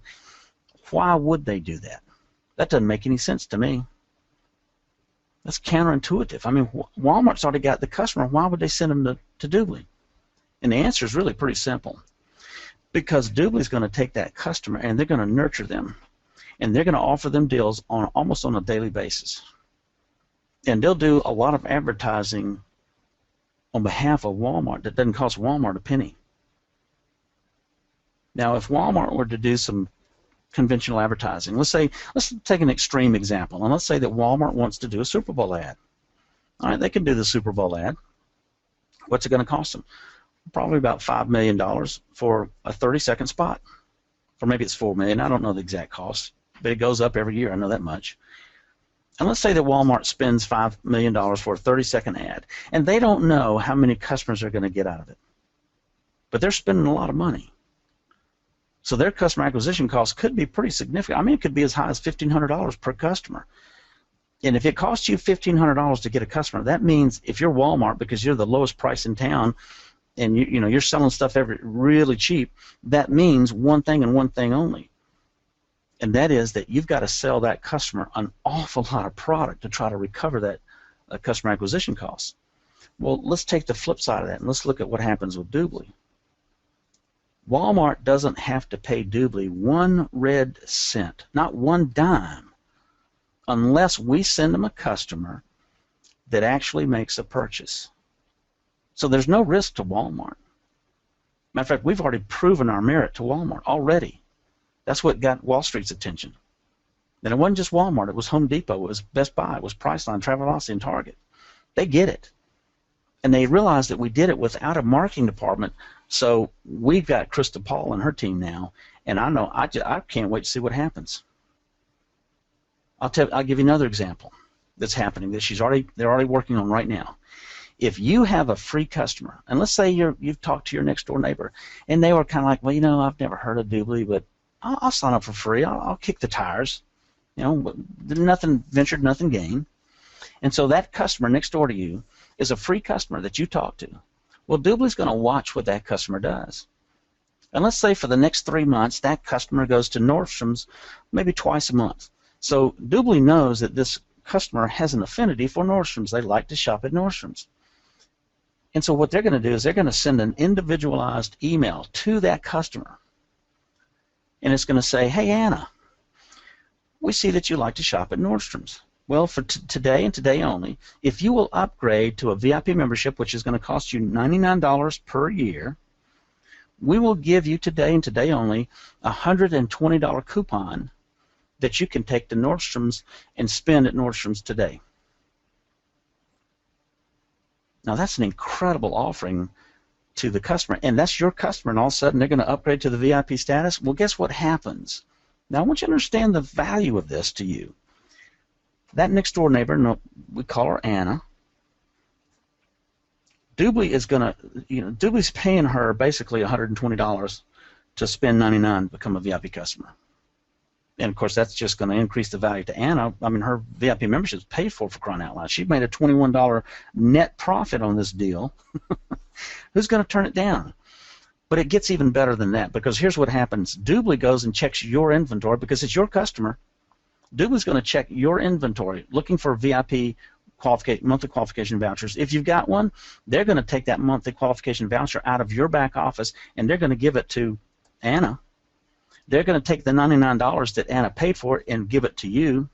why would they do that? That doesn't make any sense to me. That's counterintuitive. I mean, Walmart's already got the customer. Why would they send them to DubLi? And the answer is really pretty simple. Because DubLi's going to take that customer and they're going to nurture them. And they're going to offer them deals on almost on a daily basis. And they'll do a lot of advertising on behalf of Walmart that doesn't cost Walmart a penny. Now, if Walmart were to do some conventional advertising, let's take an extreme example, and let's say that Walmart wants to do a Super Bowl ad. All right, they can do the Super Bowl ad. What's it going to cost them? Probably about $5 million for a 30-second spot. Or maybe it's $4 million. I don't know the exact cost, but it goes up every year. I know that much. And let's say that Walmart spends $5 million for a 30-second ad, and they don't know how many customers they're going to get out of it. But they're spending a lot of money. So their customer acquisition cost could be pretty significant. I mean, it could be as high as $1,500 per customer. And if it costs you $1,500 to get a customer, that means if you're Walmart, because you're the lowest price in town, and you're selling stuff really cheap, that means one thing and one thing only. And that is that you've got to sell that customer an awful lot of product to try to recover that customer acquisition cost. Well, let's take the flip side of that, and let's look at what happens with DubLi. Walmart doesn't have to pay DubLi 1 red cent, not 1 dime, unless we send them a customer that actually makes a purchase. So there's no risk to Walmart. Matter of fact, we've already proven our merit to Walmart already. That's what got Wall Street's attention. And it wasn't just Walmart. It was Home Depot. It was Best Buy. It was Priceline, Travelocity, and Target. They get it. And they realized that we did it without a marketing department. So we've got Krista Paul and her team now. And I know I can't wait to see what happens. I'll give you another example that's happening that they're already working on right now. If you have a free customer, and let's say you've talked to your next door neighbor, and they were kind of like, well, I've never heard of DubLi, but I'll sign up for free. I'll kick the tires. Nothing ventured, nothing gained. And so that customer next door to you is a free customer that you talk to. Well, DubLi's going to watch what that customer does. And let's say for the next 3 months, that customer goes to Nordstrom's maybe twice a month. So DubLi knows that this customer has an affinity for Nordstrom's. They like to shop at Nordstrom's. And so what they're going to do is they're going to send an individualized email to that customer. And it's going to say, hey, Anna, we see that you like to shop at Nordstrom's. Well, for today and today only, if you will upgrade to a VIP membership, which is going to cost you $99 per year, we will give you today and today only a $120 coupon that you can take to Nordstrom's and spend at Nordstrom's today. Now, that's an incredible offering to the customer, and that's your customer, and all of a sudden they're going to upgrade to the VIP status. Well, guess what happens? Now, I want you to understand the value of this to you. That next door neighbor, we call her Anna. DubLi is going to, DubLi's paying her basically $120 to spend $99 to become a VIP customer. And of course, that's just going to increase the value to Anna. I mean, her VIP membership is paid for crying out loud. She made a $21 net profit on this deal. Who's going to turn it down? But it gets even better than that, because here's what happens. DubLi goes and checks your inventory because it's your customer. DubLi's going to check your inventory, looking for VIP monthly qualification vouchers. If you've got one, they're going to take that monthly qualification voucher out of your back office, and they're going to give it to Anna. They're going to take the $99 that Anna paid for it and give it to you.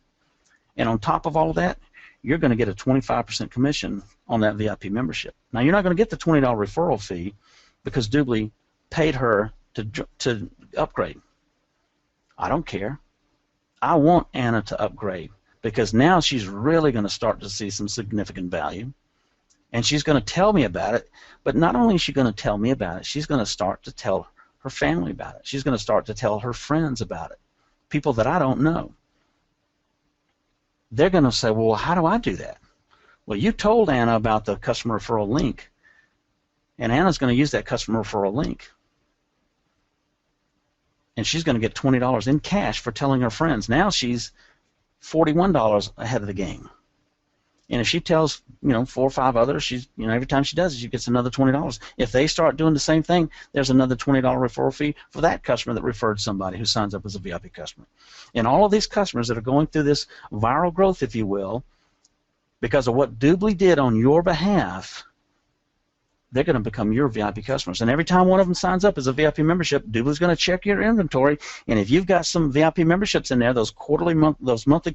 And on top of all of that, you're going to get a 25% commission on that VIP membership. Now, you're not going to get the $20 referral fee because DubLi paid her to upgrade. I don't care. I want Anna to upgrade, because now she's really going to start to see some significant value, and she's going to tell me about it. But not only is she going to tell me about it, she's going to start to tell her family about it. She's going to start to tell her friends about it, people that I don't know. They're going to say, well, how do I do that? Well, you told Anna about the customer referral link, and Anna's going to use that customer referral link, and she's going to get $20 in cash for telling her friends. Now she's $41 ahead of the game. And if she tells, 4 or 5 others, she's, every time she does it, she gets another $20. If they start doing the same thing, there's another $20 referral fee for that customer that referred somebody who signs up as a VIP customer. And all of these customers that are going through this viral growth, if you will, because of what DubLi did on your behalf, they're going to become your VIP customers. And every time one of them signs up as a VIP membership, DubLi's going to check your inventory. And if you've got some VIP memberships in there, those monthly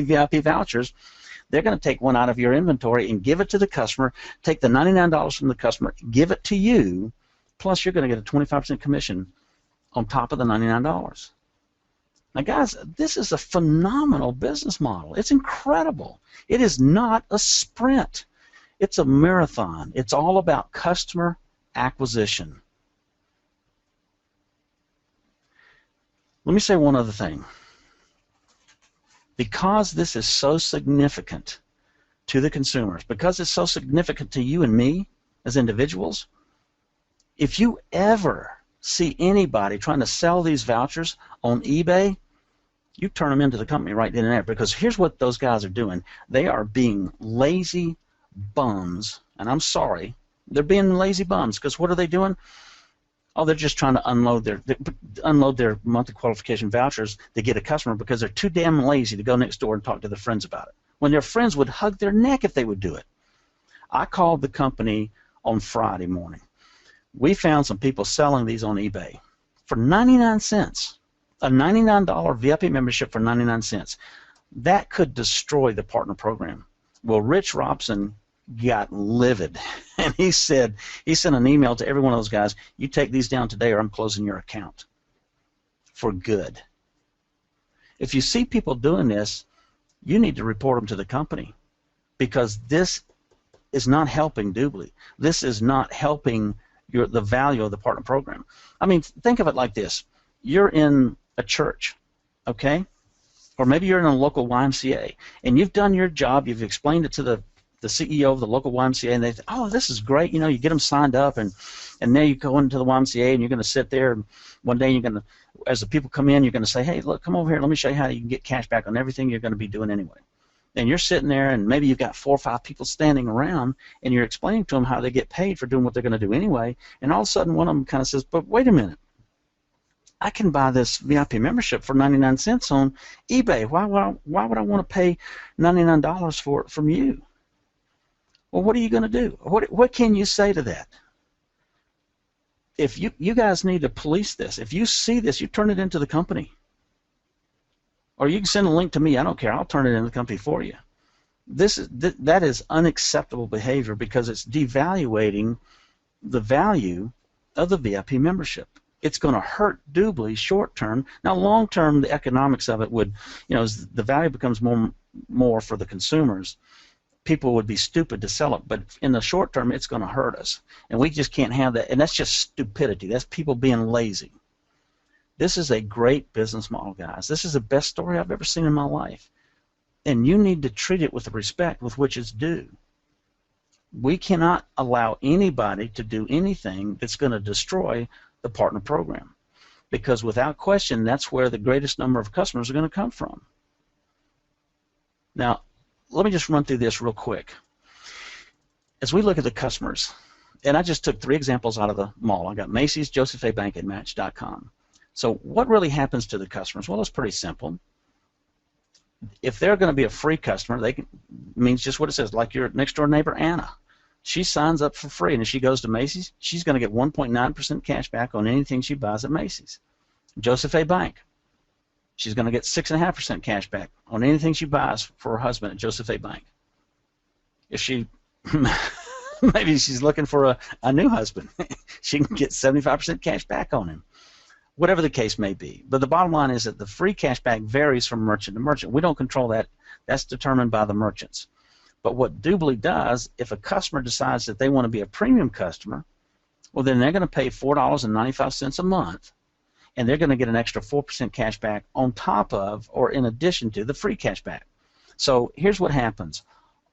VIP vouchers, they're going to take one out of your inventory and give it to the customer, take the $99 from the customer, give it to you, plus you're going to get a 25% commission on top of the $99. Now, guys, this is a phenomenal business model. It's incredible. It is not a sprint. It's a marathon. It's all about customer acquisition. Let me say one other thing. Because this is so significant to the consumers, because it's so significant to you and me as individuals, if you ever see anybody trying to sell these vouchers on eBay, you turn them into the company right then and there, because here's what those guys are doing. They are being lazy bums, and I'm sorry, they're being lazy bums, because what are they doing? Oh, they're just trying to unload their monthly qualification vouchers to get a customer, because they're too damn lazy to go next door and talk to their friends about it, when their friends would hug their neck if they would do it. I called the company on Friday morning. We found some people selling these on eBay for 99 cents, a $99 VIP membership for 99 cents. That could destroy the partner program. Well, Rich Robson got livid, and he sent an email to every one of those guys, you take these down today or I'm closing your account for good. If you see people doing this, you need to report them to the company, because this is not helping DubLi. This is not helping the value of the partner program. I mean, think of it like this. You're in a church, okay? Or maybe you're in a local YMCA, and you've done your job, you've explained it to the CEO of the local YMCA, and they say, oh, this is great, you get them signed up, and now you go into the YMCA, and you're going to sit there, and one day you're going to, as the people come in, you're going to say, hey, look, come over here, let me show you how you can get cash back on everything you're going to be doing anyway. And you're sitting there, and maybe you've got 4 or 5 people standing around, and you're explaining to them how they get paid for doing what they're going to do anyway, and all of a sudden one of them kind of says, but wait a minute, I can buy this VIP membership for 99 cents on eBay. Why would I want to pay $99 for it from you? Well, what are you going to do? What can you say to that? If you guys need to police this. If you see this, you turn it into the company. Or you can send a link to me. I don't care. I'll turn it into the company for you. That is unacceptable behavior, because it's devaluating the value of the VIP membership. It's going to hurt DubLi short term. Now, long term, the economics of it would, as the value becomes more for the consumers, people would be stupid to sell it. But in the short term, it's going to hurt us, and we just can't have that. And that's just stupidity. That's people being lazy. This is a great business model, guys. This is the best story I've ever seen in my life, and you need to treat it with the respect with which it's due. We cannot allow anybody to do anything that's going to destroy the partner program. because without question, that's where the greatest number of customers are going to come from. Now, let me just run through this real quick. As we look at the customers, and I just took 3 examples out of the mall. I got Macy's, Joseph A. Bank, and Match.com. So what really happens to the customers? Well, it's pretty simple. If they're going to be a free customer, means just what it says, like your next door neighbor, Anna. She signs up for free, and if she goes to Macy's, she's going to get 1.9% cash back on anything she buys at Macy's. Joseph A. Bank, she's going to get 6.5% cash back on anything she buys for her husband at Joseph A. Bank. If she, maybe she's looking for a new husband, she can get 75% cash back on him. Whatever the case may be. But the bottom line is that the free cash back varies from merchant to merchant. We don't control that. That's determined by the merchants. But what DubLi does, if a customer decides that they want to be a premium customer, well, then they're going to pay $4.95 a month, and they're going to get an extra 4% cash back on top of or in addition to the free cash back. So here's what happens.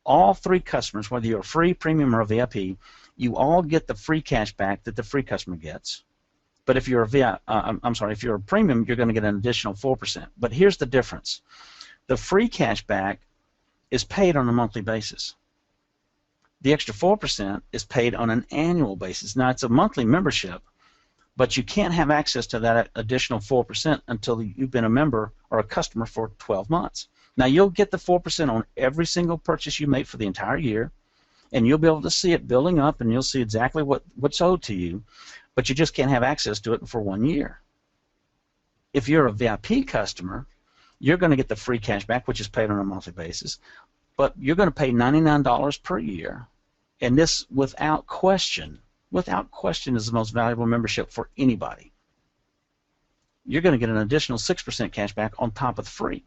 All 3 customers, whether you're a free, premium, or a VIP, you all get the free cash back that the free customer gets. But if you're if you're a premium, you're going to get an additional 4%. But here's the difference. The free cash back is paid on a monthly basis. The extra 4% is paid on an annual basis. Now, it's a monthly membership, but you can't have access to that additional 4% until you've been a member or a customer for 12 months. Now, you'll get the 4% on every single purchase you make for the entire year, and you'll be able to see it building up, and you'll see exactly what's owed to you, but you just can't have access to it for 1 year. If you're a VIP customer, you're going to get the free cash back, which is paid on a monthly basis, but you're going to pay $99 per year, and this, without question, is the most valuable membership for anybody. You're going to get an additional 6% cash back on top of the free.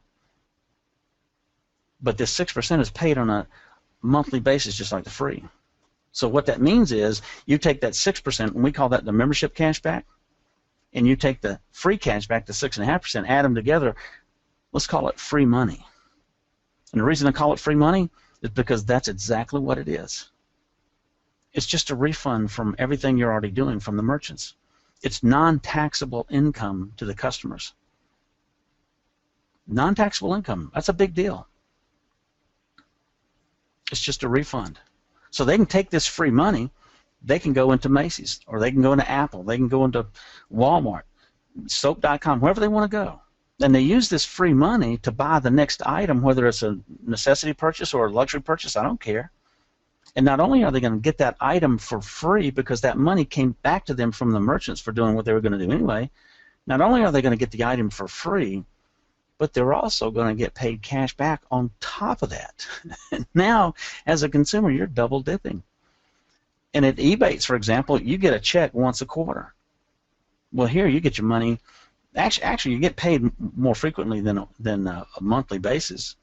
But this 6% is paid on a monthly basis, just like the free. So what that means is you take that 6%, and we call that the membership cash back, and you take the free cash back, the 6.5%, add them together. Let's call it free money. And the reason I call it free money is because that's exactly what it is. It's just a refund from everything you're already doing from the merchants. It's non-taxable income to the customers. Non-taxable income, that's a big deal. It's just a refund. So they can take this free money, they can go into Macy's, or they can go into Apple, they can go into Walmart, soap.com, wherever they want to go. And they use this free money to buy the next item, whether it's a necessity purchase or a luxury purchase, I don't care. And not only are they going to get that item for free because that money came back to them from the merchants for doing what they were going to do anyway, not only are they going to get the item for free, but they're also going to get paid cash back on top of that. Now, as a consumer, you're double dipping. And at Ebates, for example, you get a check once a quarter. Well, here you get your money. Actually, you get paid more frequently than a monthly basis,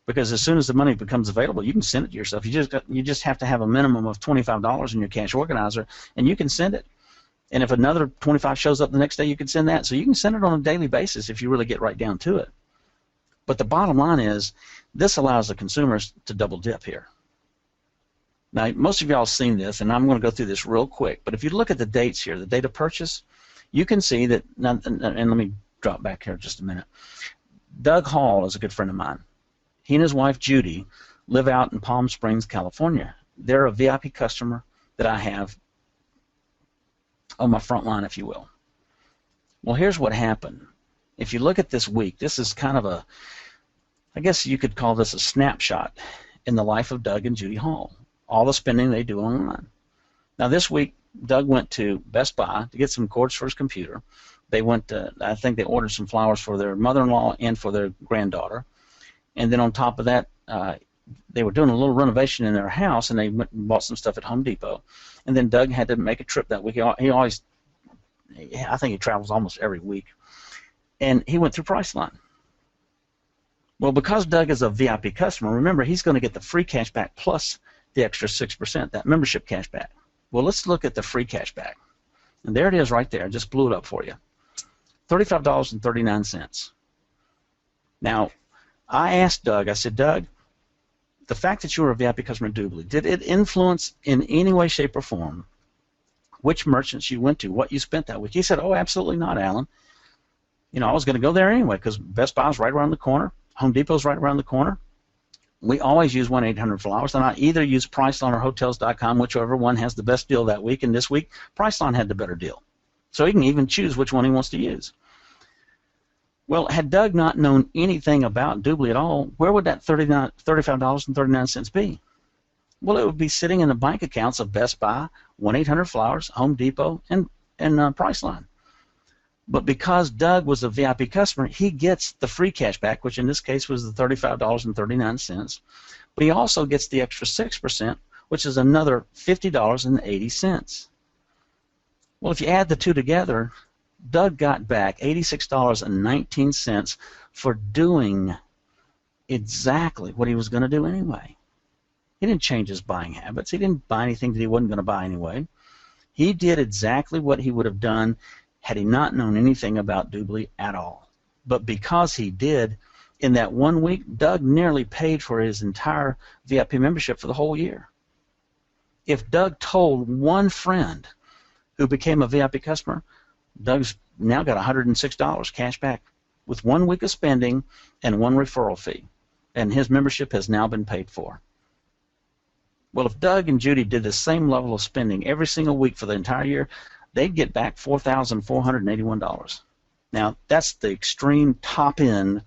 because as soon as the money becomes available, you can send it to yourself. You just have to have a minimum of $25 in your cash organizer, and you can send it. And if another 25 shows up the next day, you can send that. So you can send it on a daily basis if you really get right down to it. But the bottom line is, this allows the consumers to double dip here. Now, most of y'all have seen this, and I'm going to go through this real quick. But if you look at the dates here, the date of purchase, you can see that, and let me drop back here just a minute. Doug Hall is a good friend of mine. He and his wife, Judy, live out in Palm Springs, California. They're a VIP customer that I have on my front line, if you will. Well, here's what happened. If you look at this week, this is kind of a, I guess you could call this a snapshot in the life of Doug and Judy Hall. All the spending they do online. Now, this week, Doug went to Best Buy to get some cords for his computer. They went to, I think they ordered some flowers for their mother-in-law and for their granddaughter. And then on top of that, they were doing a little renovation in their house, and they went and bought some stuff at Home Depot. And then Doug had to make a trip that week. He always, I think he travels almost every week. And he went through Priceline. Well, because Doug is a VIP customer, remember, he's going to get the free cash back plus the extra 6%, that membership cash back. Well, let's look at the free cash back. And there it is right there. I just blew it up for you. $35.39. Now, I asked Doug, I said, Doug, the fact that you were a VIP customer at DubLi, did it influence in any way, shape, or form which merchants you went to, what you spent that week. He said, oh, absolutely not, Alan. You know, I was going to go there anyway because Best Buy's right around the corner. Home Depot's right around the corner. We always use 1-800-Flowers, and I either use Priceline or Hotels.com, whichever one has the best deal that week, and this week Priceline had the better deal. So he can even choose which one he wants to use. Well, had Doug not known anything about DubLi at all, where would that $35.39 be? Well, it would be sitting in the bank accounts of Best Buy, 1-800-Flowers, Home Depot, and Priceline. But because Doug was a VIP customer, he gets the free cash back, which in this case was the $35.39. But he also gets the extra 6%, which is another $50.80. Well, if you add the two together, Doug got back $86.19 for doing exactly what he was going to do anyway. He didn't change his buying habits. He didn't buy anything that he wasn't going to buy anyway. He did exactly what he would have done had he not known anything about DubLi at all. But because he did, in that 1 week, Doug nearly paid for his entire VIP membership for the whole year. If Doug told one friend who became a VIP customer, Doug's now got $106 cash back with 1 week of spending and one referral fee. And his membership has now been paid for. Well, if Doug and Judy did the same level of spending every single week for the entire year, they'd get back $4,481. Now, that's the extreme top end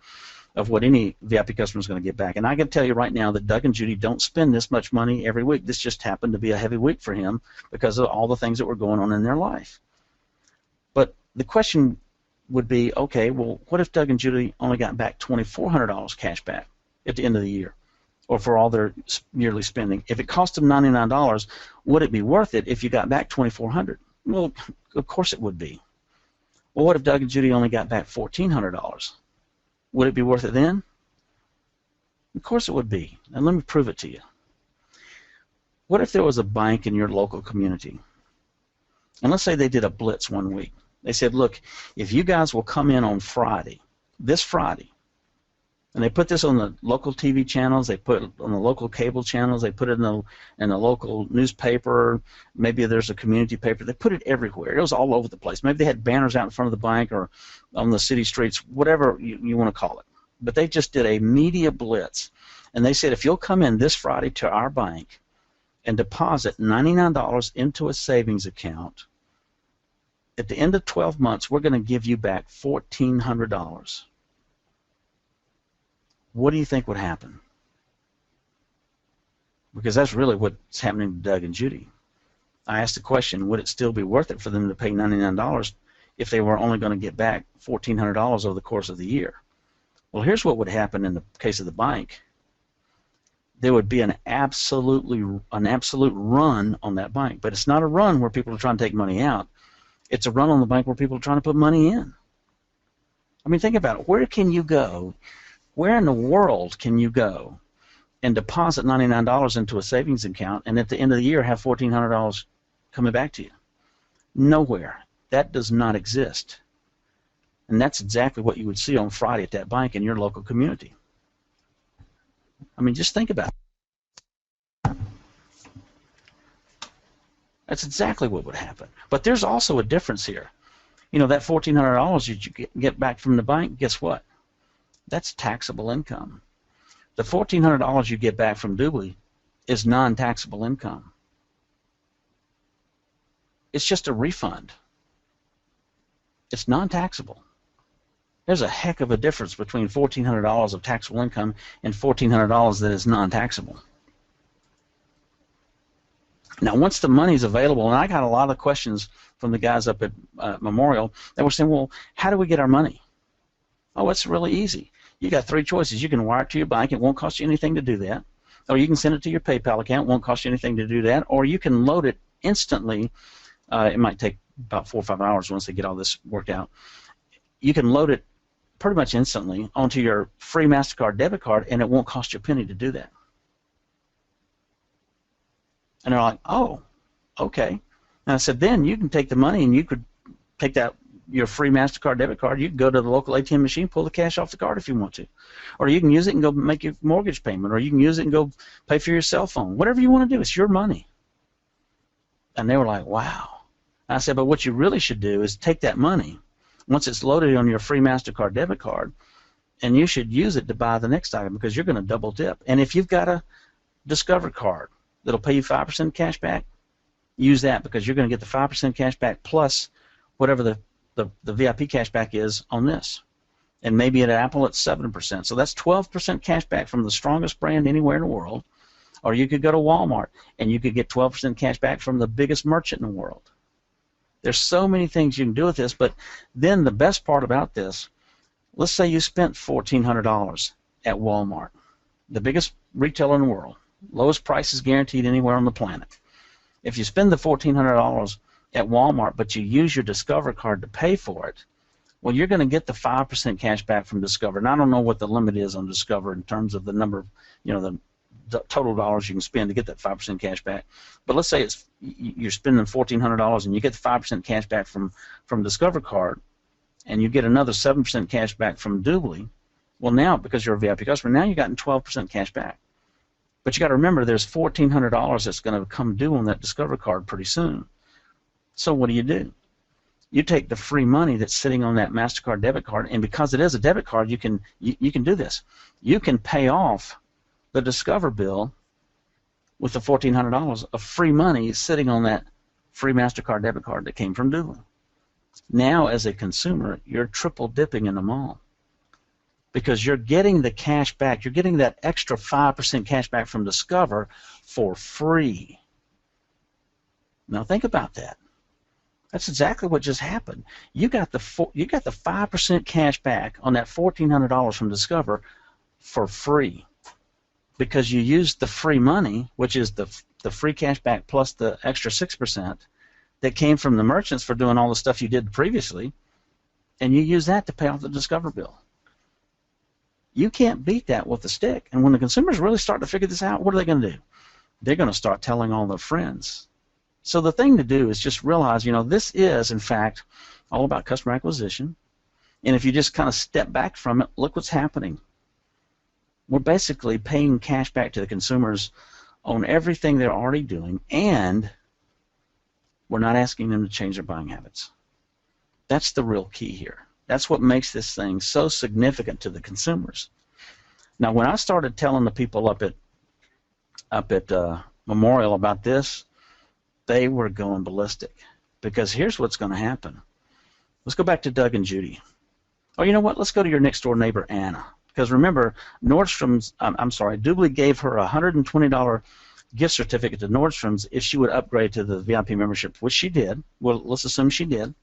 of what any VIP customer is going to get back. And I can tell you right now that Doug and Judy don't spend this much money every week. This just happened to be a heavy week for him because of all the things that were going on in their life. But the question would be, okay, well, what if Doug and Judy only got back $2,400 cash back at the end of the year, or for all their yearly spending? If it cost them $99, would it be worth it if you got back $2,400? Well, of course it would be. Well, what if Doug and Judy only got back $1,400? Would it be worth it then? Of course it would be. And let me prove it to you. What if there was a bank in your local community? And let's say they did a blitz 1 week. They said, look, if you guys will come in on Friday, this Friday, and they put this on the local TV channels, they put it on the local cable channels, they put it in the local newspaper, maybe there's a community paper, they put it everywhere. It was all over the place. Maybe they had banners out in front of the bank or on the city streets, whatever you want to call it. But they just did a media blitz, and they said, if you'll come in this Friday to our bank and deposit $99 into a savings account, at the end of 12 months, we're going to give you back $1,400. What do you think would happen? Because that's really what's happening to Doug and Judy. I asked the question, would it still be worth it for them to pay $99 if they were only going to get back $1,400 over the course of the year? Well, here's what would happen in the case of the bank. There would be an absolute run on that bank. But it's not a run where people are trying to take money out. It's a run on the bank where people are trying to put money in. I mean, think about it. Where can you go? Where in the world can you go and deposit $99 into a savings account and at the end of the year have $1,400 coming back to you? Nowhere. That does not exist. And that's exactly what you would see on Friday at that bank in your local community. I mean, just think about it. That's exactly what would happen. But there's also a difference here. You know, that $1,400 that you get back from the bank, guess what? That's taxable income. The $1,400 you get back from DubLi is non-taxable income. It's just a refund. It's non-taxable. There's a heck of a difference between $1,400 of taxable income and $1,400 that is non-taxable. Now, once the money's available, and I got a lot of questions from the guys up at Memorial that were saying, well, how do we get our money? Oh, it's really easy. You got three choices. You can wire it to your bank. It won't cost you anything to do that. Or you can send it to your PayPal account. It won't cost you anything to do that. Or you can load it instantly. It might take about 4 or 5 hours once they get all this worked out. You can load it pretty much instantly onto your free MasterCard debit card, and it won't cost you a penny to do that. And they're like, oh, okay. And I said, then you can take the money and you could take that your free MasterCard debit card. You can go to the local ATM machine, pull the cash off the card if you want to. Or you can use it and go make your mortgage payment, or you can use it and go pay for your cell phone. Whatever you want to do, it's your money. And they were like, wow. I said, but what you really should do is take that money, once it's loaded on your free MasterCard debit card, and you should use it to buy the next item because you're going to double dip. And if you've got a Discover card that'll pay you 5% cash back, use that because you're going to get the 5% cash back plus whatever the VIP cash back is on this. And maybe at Apple it's 7%. So that's 12% cash back from the strongest brand anywhere in the world. Or you could go to Walmart and you could get 12% cash back from the biggest merchant in the world. There's so many things you can do with this, but then the best part about this, let's say you spent $1,400 at Walmart, the biggest retailer in the world, lowest prices guaranteed anywhere on the planet. If you spend the $1,400 at Walmart, but you use your Discover card to pay for it, well, you're going to get the 5% cash back from Discover. And I don't know what the limit is on Discover in terms of the number of, the total dollars you can spend to get that 5% cash back. But let's say you're spending $1,400 and you get the 5% cash back from Discover card, and you get another 7% cash back from DubLi. Well, now, because you're a VIP customer, now you've gotten 12% cash back. But you got to remember there's $1,400 that's going to come due on that Discover card pretty soon. So what do? You take the free money that's sitting on that MasterCard debit card, and because it is a debit card, you can do this. You can pay off the Discover bill with the $1,400 of free money sitting on that free MasterCard debit card that came from DubLi. Now, as a consumer, you're triple dipping in the mall because you're getting the cash back. You're getting that extra 5% cash back from Discover for free. Now think about that. That's exactly what just happened. You got the 5% cash back on that $1,400 from Discover for free because you used the free money, which is the free cash back plus the extra 6% that came from the merchants for doing all the stuff you did previously, and you use that to pay off the Discover bill. You can't beat that with a stick. And when the consumers really start to figure this out, what are they going to do? They're going to start telling all their friends. So the thing to do is just realize, this is, in fact, all about customer acquisition. And if you just kind of step back from it, look what's happening. We're basically paying cash back to the consumers on everything they're already doing, and we're not asking them to change their buying habits. That's the real key here. That's what makes this thing so significant to the consumers. Now, when I started telling the people up at Memorial about this, they were going ballistic because here's what's going to happen. Let's go back to Doug and Judy. Oh, you know what? Let's go to your next door neighbor, Anna. Because remember, DubLi gave her a $120 gift certificate to Nordstrom's if she would upgrade to the VIP membership, which she did. Well, let's assume she did.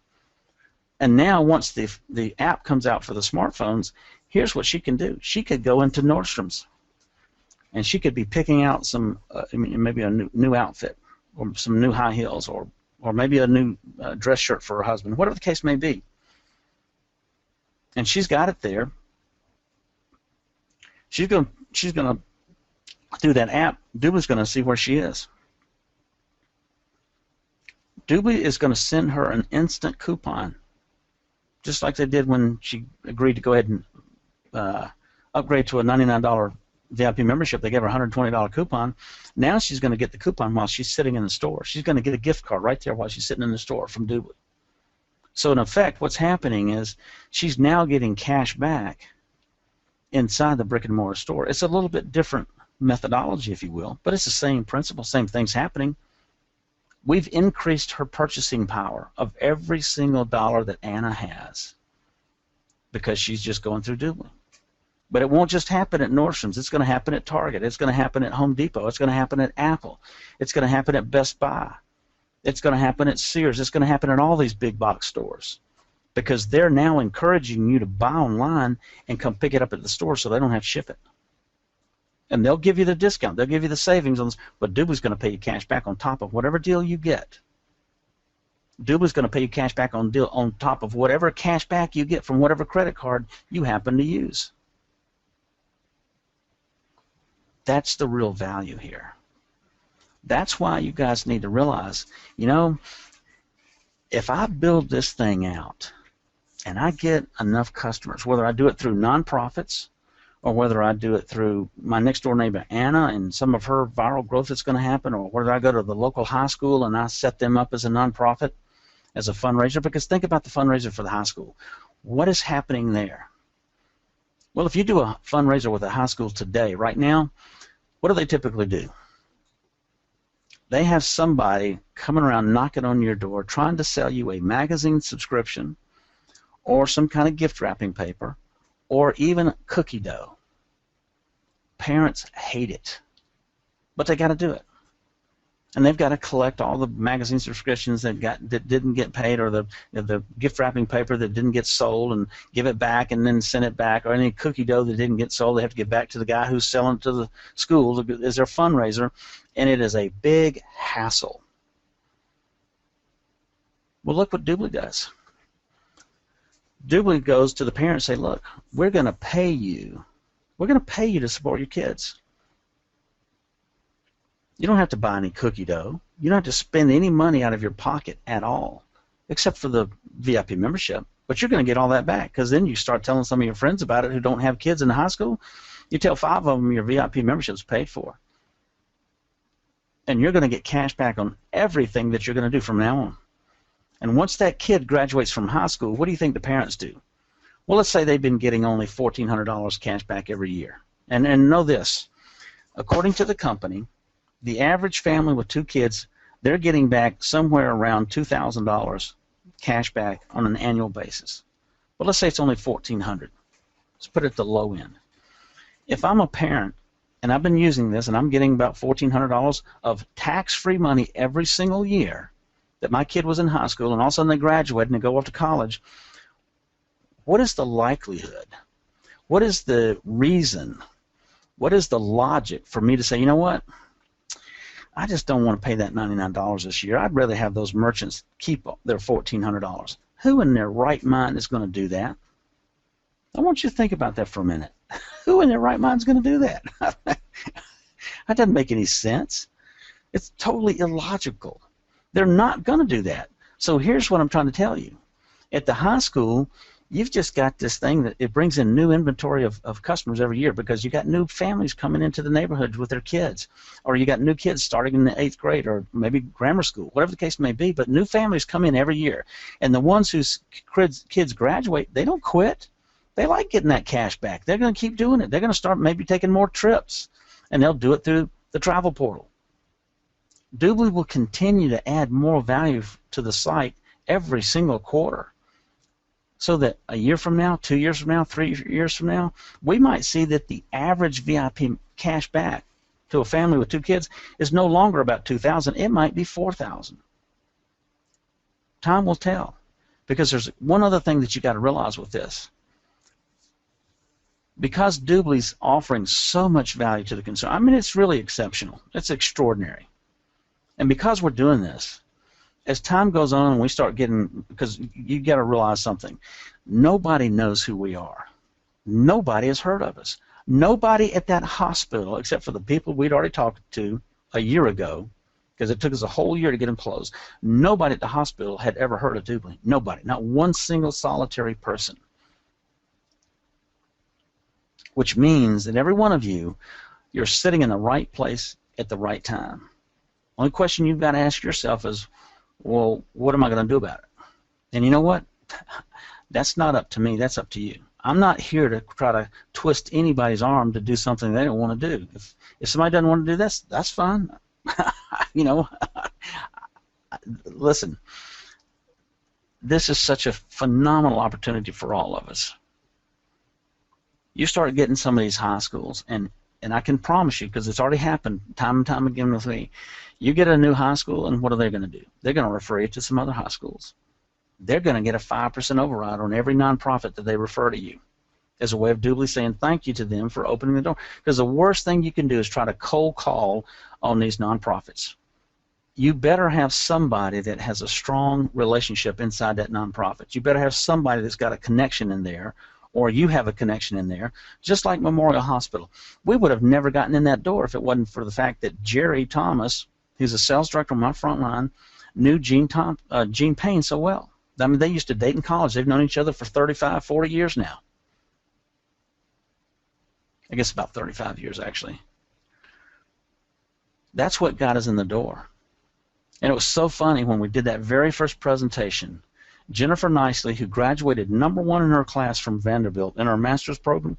And now once the app comes out for the smartphones, here's what she can do. She could go into Nordstrom's, and she could be picking out some, maybe a new outfit, or some new high heels, or maybe a new dress shirt for her husband, whatever the case may be. And she's got it there. She's gonna through that app, DubLi's gonna see where she is. DubLi is gonna send her an instant coupon, just like they did when she agreed to go ahead and upgrade to a $99 VIP membership. They gave her a $120 coupon. Now she's going to get the coupon while she's sitting in the store. She's going to get a gift card right there while she's sitting in the store from DubLi. So in effect, what's happening is she's now getting cash back inside the brick and mortar store. It's a little bit different methodology, if you will, but it's the same principle, same things happening. We've increased her purchasing power of every single dollar that Anna has because she's just going through DubLi. But it won't just happen at Nordstrom's. It's going to happen at Target. It's going to happen at Home Depot. It's going to happen at Apple. It's going to happen at Best Buy. It's going to happen at Sears. It's going to happen at all these big box stores because they're now encouraging you to buy online and come pick it up at the store so they don't have to ship it. And they'll give you the discount. They'll give you the savings on this, but DubLi's going to pay you cash back on top of whatever deal you get. DubLi's going to pay you cash back on top of whatever cash back you get from whatever credit card you happen to use. That's the real value here. That's why you guys need to realize, if I build this thing out and I get enough customers, whether I do it through nonprofits or whether I do it through my next door neighbor Anna and some of her viral growth that's going to happen, or whether I go to the local high school and I set them up as a nonprofit as a fundraiser, because think about the fundraiser for the high school. What is happening there? Well, if you do a fundraiser with a high school today, right now, what do they typically do? They have somebody coming around knocking on your door trying to sell you a magazine subscription or some kind of gift wrapping paper or even cookie dough. Parents hate it, but they got to do it. And they've got to collect all the magazine subscriptions that didn't get paid, or the gift wrapping paper that didn't get sold, and give it back and then send it back, or any cookie dough that didn't get sold, they have to give back to the guy who's selling it to the school as their fundraiser, and it is a big hassle. Well, look what DubLi does. DubLi goes to the parents and say, look, we're going to pay you. We're going to pay you to support your kids. You don't have to buy any cookie dough. You don't have to spend any money out of your pocket at all, except for the VIP membership. But you're going to get all that back, because then you start telling some of your friends about it who don't have kids in the high school. You tell 5 of them your VIP membership is paid for. And you're going to get cash back on everything that you're going to do from now on. And once that kid graduates from high school, what do you think the parents do? Well, let's say they've been getting only $1,400 cash back every year. And know this, according to the company, the average family with 2 kids, they're getting back somewhere around $2,000 cash back on an annual basis. But let's say it's only $1,400. Let's put it at the low end. If I'm a parent and I've been using this and I'm getting about $1,400 of tax-free money every single year that my kid was in high school, and all of a sudden they graduate and they go off to college, what is the likelihood? What is the reason? What is the logic for me to say, you know what? I just don't want to pay that $99 this year. I'd rather have those merchants keep their $1,400. Who in their right mind is going to do that? I want you to think about that for a minute. Who in their right mind is going to do that? That doesn't make any sense. It's totally illogical. They're not going to do that. So here's what I'm trying to tell you. At the high school, you've just got this thing that it brings in new inventory of customers every year, because you got new families coming into the neighborhoods with their kids, or you got new kids starting in the 8th grade, or maybe grammar school, whatever the case may be, but new families come in every year. And the ones whose kids graduate, they don't quit. They like getting that cash back. They're going to keep doing it. They're going to start maybe taking more trips, and they'll do it through the travel portal. DubLi will continue to add more value to the site every single quarter, so that a year from now, 2 years from now, 3 years from now, we might see that the average VIP cash back to a family with 2 kids is no longer about $2,000. It might be $4,000. Time will tell, because there's one other thing that you got to realize with this. Because DubLi's offering so much value to the consumer, I mean, it's really exceptional. It's extraordinary. And because we're doing this, as time goes on and we start getting, because you got to realize something, nobody knows who we are. Nobody has heard of us. Nobody at that hospital, except for the people we'd already talked to a year ago, because it took us a whole year to get them closed, nobody at the hospital had ever heard of DubLi. Nobody. Not one single solitary person. Which means that every one of you, you're sitting in the right place at the right time. Only question you've got to ask yourself is, well, what am I going to do about it? And you know what? That's not up to me. That's up to you. I'm not here to try to twist anybody's arm to do something they don't want to do. If somebody doesn't want to do this, that's fine. You know, listen, this is such a phenomenal opportunity for all of us. You start getting some of these high schools, and I can promise you, because it's already happened time and time again with me, you get a new high school, and what are they going to do? They're going to refer you to some other high schools. They're going to get a 5% override on every nonprofit that they refer to you, as a way of DubLi saying thank you to them for opening the door. Because the worst thing you can do is try to cold call on these nonprofits. You better have somebody that has a strong relationship inside that nonprofit. You better have somebody that's got a connection in there, or you have a connection in there, just like Memorial Hospital. We would have never gotten in that door if it wasn't for the fact that Jerry Thomas, who's a sales director on my front line, knew Gene Payne so well. I mean, they used to date in college. They've known each other for 35, 40 years now. I guess about 35 years, actually. That's what got us in the door. And it was so funny when we did that very first presentation. Jennifer Nicely, who graduated #1 in her class from Vanderbilt in her master's program,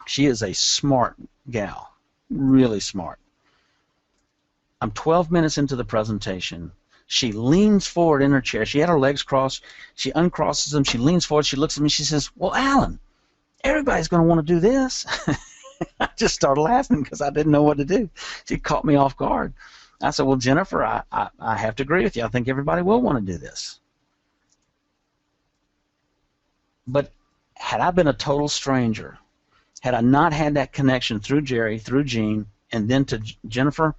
she is a smart gal, really smart. I'm 12 minutes into the presentation. She leans forward in her chair. She had her legs crossed. She uncrosses them. She leans forward. She looks at me. She says, "Well, Alan, everybody's going to want to do this." I just started laughing because I didn't know what to do. She caught me off guard. I said, "Well, Jennifer, I have to agree with you. I think everybody will want to do this." But had I been a total stranger, had I not had that connection through Jerry, through Gene, and then to Jennifer,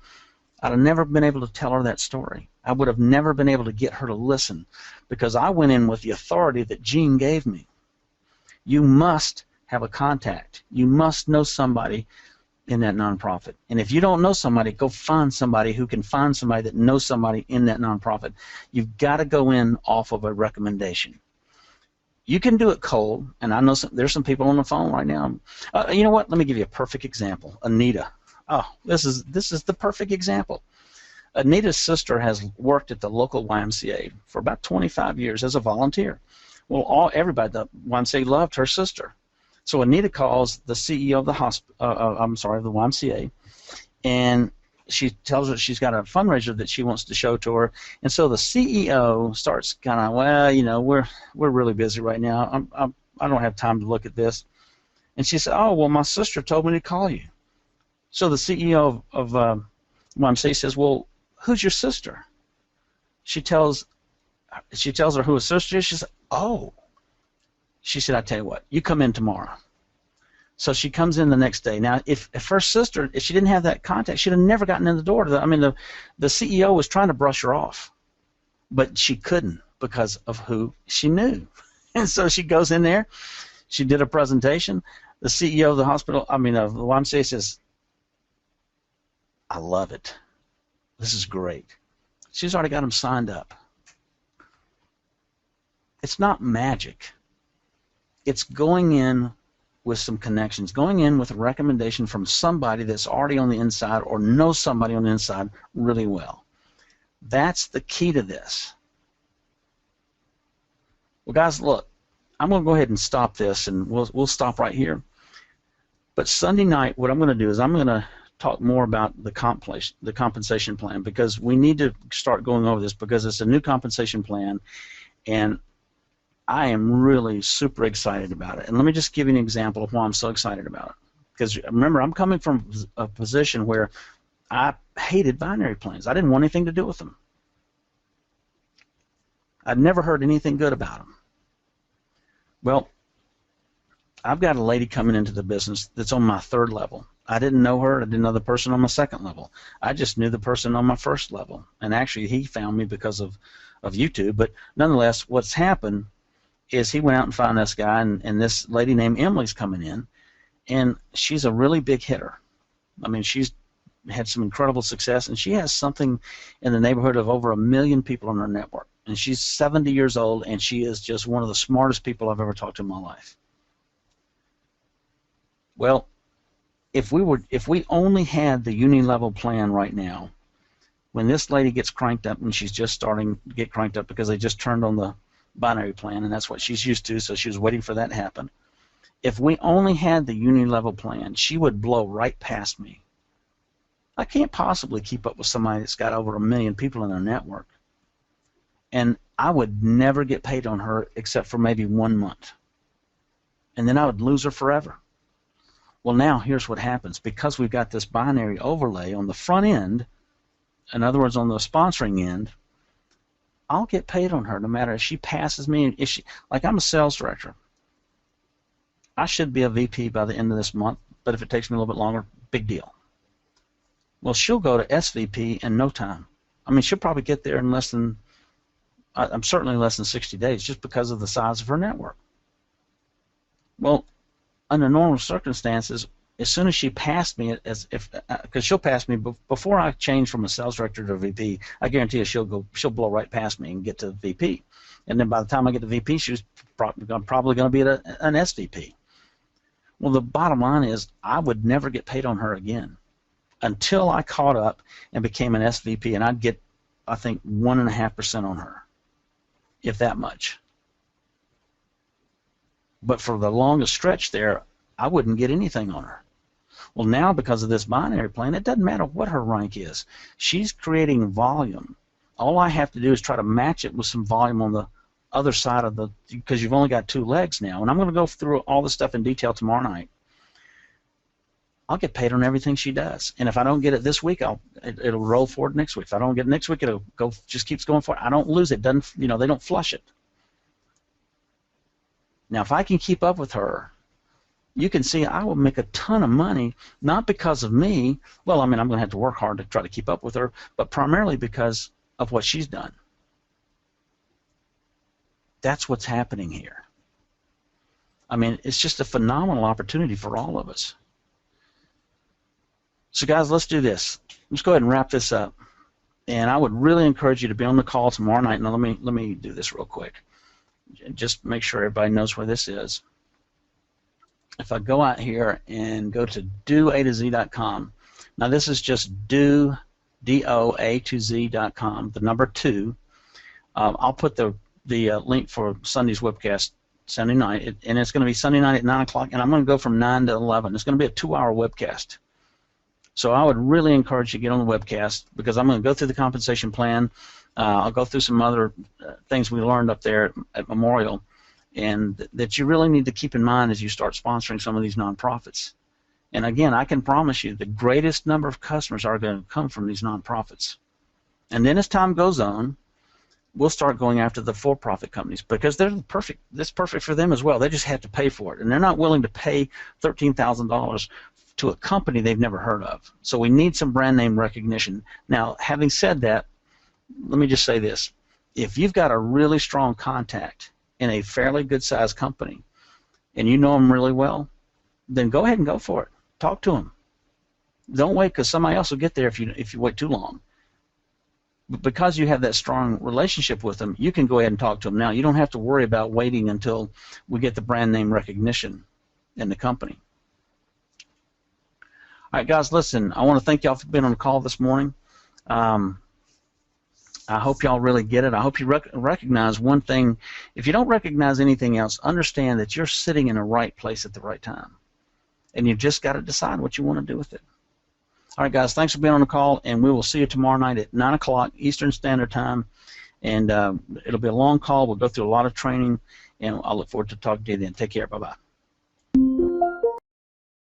I'd have never been able to tell her that story. I would have never been able to get her to listen because I went in with the authority that Gene gave me. You must have a contact. You must know somebody in that nonprofit. And if you don't know somebody, go find somebody who can find somebody that knows somebody in that nonprofit. You've got to go in off of a recommendation. You can do it cold, and I know there's some people on the phone right now. You know what? Let me give you a perfect example. Anita. Oh, this is the perfect example. Anita's sister has worked at the local YMCA for about 25 years as a volunteer. Well, everybody at the YMCA loved her sister. So Anita calls the CEO of the of the YMCA, and she tells her she's got a fundraiser that she wants to show to her. And so the CEO starts kind of, "Well, you know, we're really busy right now. I don't have time to look at this." And she said, "Oh, well, my sister told me to call you." So the CEO of YMCA says, "Well, who's your sister?" She tells her who her sister is. She says, "Oh." She said, "I tell you what, you come in tomorrow." So she comes in the next day. Now, if her sister, if she didn't have that contact, she'd have never gotten in the door. The CEO was trying to brush her off, but she couldn't because of who she knew. And so she goes in there. She did a presentation. The CEO of the hospital, of the YMCA says, "I love it. This is great." She's already got them signed up. It's not magic. It's going in with some connections, going in with a recommendation from somebody that's already on the inside or knows somebody on the inside really well. That's the key to this. Well, guys, look, I'm going to go ahead and stop this, and we'll stop right here. But Sunday night, what I'm going to do is I'm going to talk more about the compensation plan, because we need to start going over this because it's a new compensation plan, and I am really super excited about it. And let me just give you an example of why I'm so excited about it. Because remember, I'm coming from a position where I hated binary plans. I didn't want anything to do with them. I'd never heard anything good about them. Well, I've got a lady coming into the business that's on my 3rd level. I didn't know her. I didn't know the person on my 2nd level. I just knew the person on my 1st level. And actually, he found me because of YouTube. But nonetheless, what's happened is he went out and found this guy, and this lady named Emily's coming in, and she's a really big hitter. I mean, she's had some incredible success, and she has something in the neighborhood of over 1 million people on her network. And she's 70 years old, and she is just one of the smartest people I've ever talked to in my life. Well, if we only had the uni-level plan right now, when this lady gets cranked up, and she's just starting to get cranked up because they just turned on the binary plan, and that's what she's used to, so she was waiting for that to happen. If we only had the uni-level plan, she would blow right past me. I can't possibly keep up with somebody that's got over 1 million people in their network. And I would never get paid on her except for maybe 1 month. And then I would lose her forever. Well, now here's what happens. Because we've got this binary overlay on the front end, in other words, on the sponsoring end, I'll get paid on her no matter if she passes me. If she, like, I'm a sales director. I should be a VP by the end of this month, but if it takes me a little bit longer, big deal. Well, she'll go to SVP in no time. I mean, she'll probably get there in less than, I'm certainly less than 60 days, just because of the size of her network. Well, under normal circumstances, as soon as she passed me, because she'll pass me before I change from a sales director to a VP, I guarantee you she'll blow right past me and get to VP. And then by the time I get to VP, she's probably going to be at an SVP. Well, the bottom line is I would never get paid on her again until I caught up and became an SVP, and I'd get I think, 1.5% on her, if that much. But for the longest stretch there, I wouldn't get anything on her. Well, now because of this binary plan, it doesn't matter what her rank is. She's creating volume. All I have to do is try to match it with some volume on the other side of the, because you've only got 2 legs now. And I'm going to go through all this stuff in detail tomorrow night. I'll get paid on everything she does. And if I don't get it this week, it'll roll forward next week. If I don't get it next week, it'll go, just keeps going forward. I don't lose it. Doesn't, you know, they don't flush it. Now, if I can keep up with her, you can see I will make a ton of money, not because of me. Well, I mean, I'm going to have to work hard to try to keep up with her, but primarily because of what she's done. That's what's happening here. I mean, it's just a phenomenal opportunity for all of us. So, guys, let's do this. Let's go ahead and wrap this up. And I would really encourage you to be on the call tomorrow night. Now, let me do this real quick. Just make sure everybody knows where this is. If I go out here and go to doa2z.com, now this is just doa2z.com, the number 2. I'll put the link for Sunday's webcast Sunday night, and it's going to be Sunday night at 9 o'clock, and I'm going to go from 9 to 11. It's going to be a 2-hour webcast. So I would really encourage you to get on the webcast, because I'm going to go through the compensation plan. I'll go through some other things we learned up there at Memorial, and that you really need to keep in mind as you start sponsoring some of these nonprofits. And again, I can promise you the greatest number of customers are going to come from these nonprofits. And then as time goes on, we'll start going after the for-profit companies, because they're perfect. That's perfect for them as well. They just have to pay for it, and they're not willing to pay $13,000 to a company they've never heard of. So we need some brand name recognition. Now, having said that, let me just say this. If you've got a really strong contact in a fairly good-sized company, and you know them really well, then go ahead and go for it. Talk to them. Don't wait, because somebody else will get there if you wait too long. But because you have that strong relationship with them, you can go ahead and talk to them now. You don't have to worry about waiting until we get the brand name recognition in the company. All right, guys, listen, I want to thank y'all for being on the call this morning. I hope y'all really get it. I hope you recognize one thing. If you don't recognize anything else, understand that you're sitting in the right place at the right time. And you've just got to decide what you want to do with it. All right, guys, thanks for being on the call, and we will see you tomorrow night at 9 o'clock Eastern Standard Time. And it'll be a long call. We'll go through a lot of training, and I'll look forward to talking to you then. Take care. Bye-bye.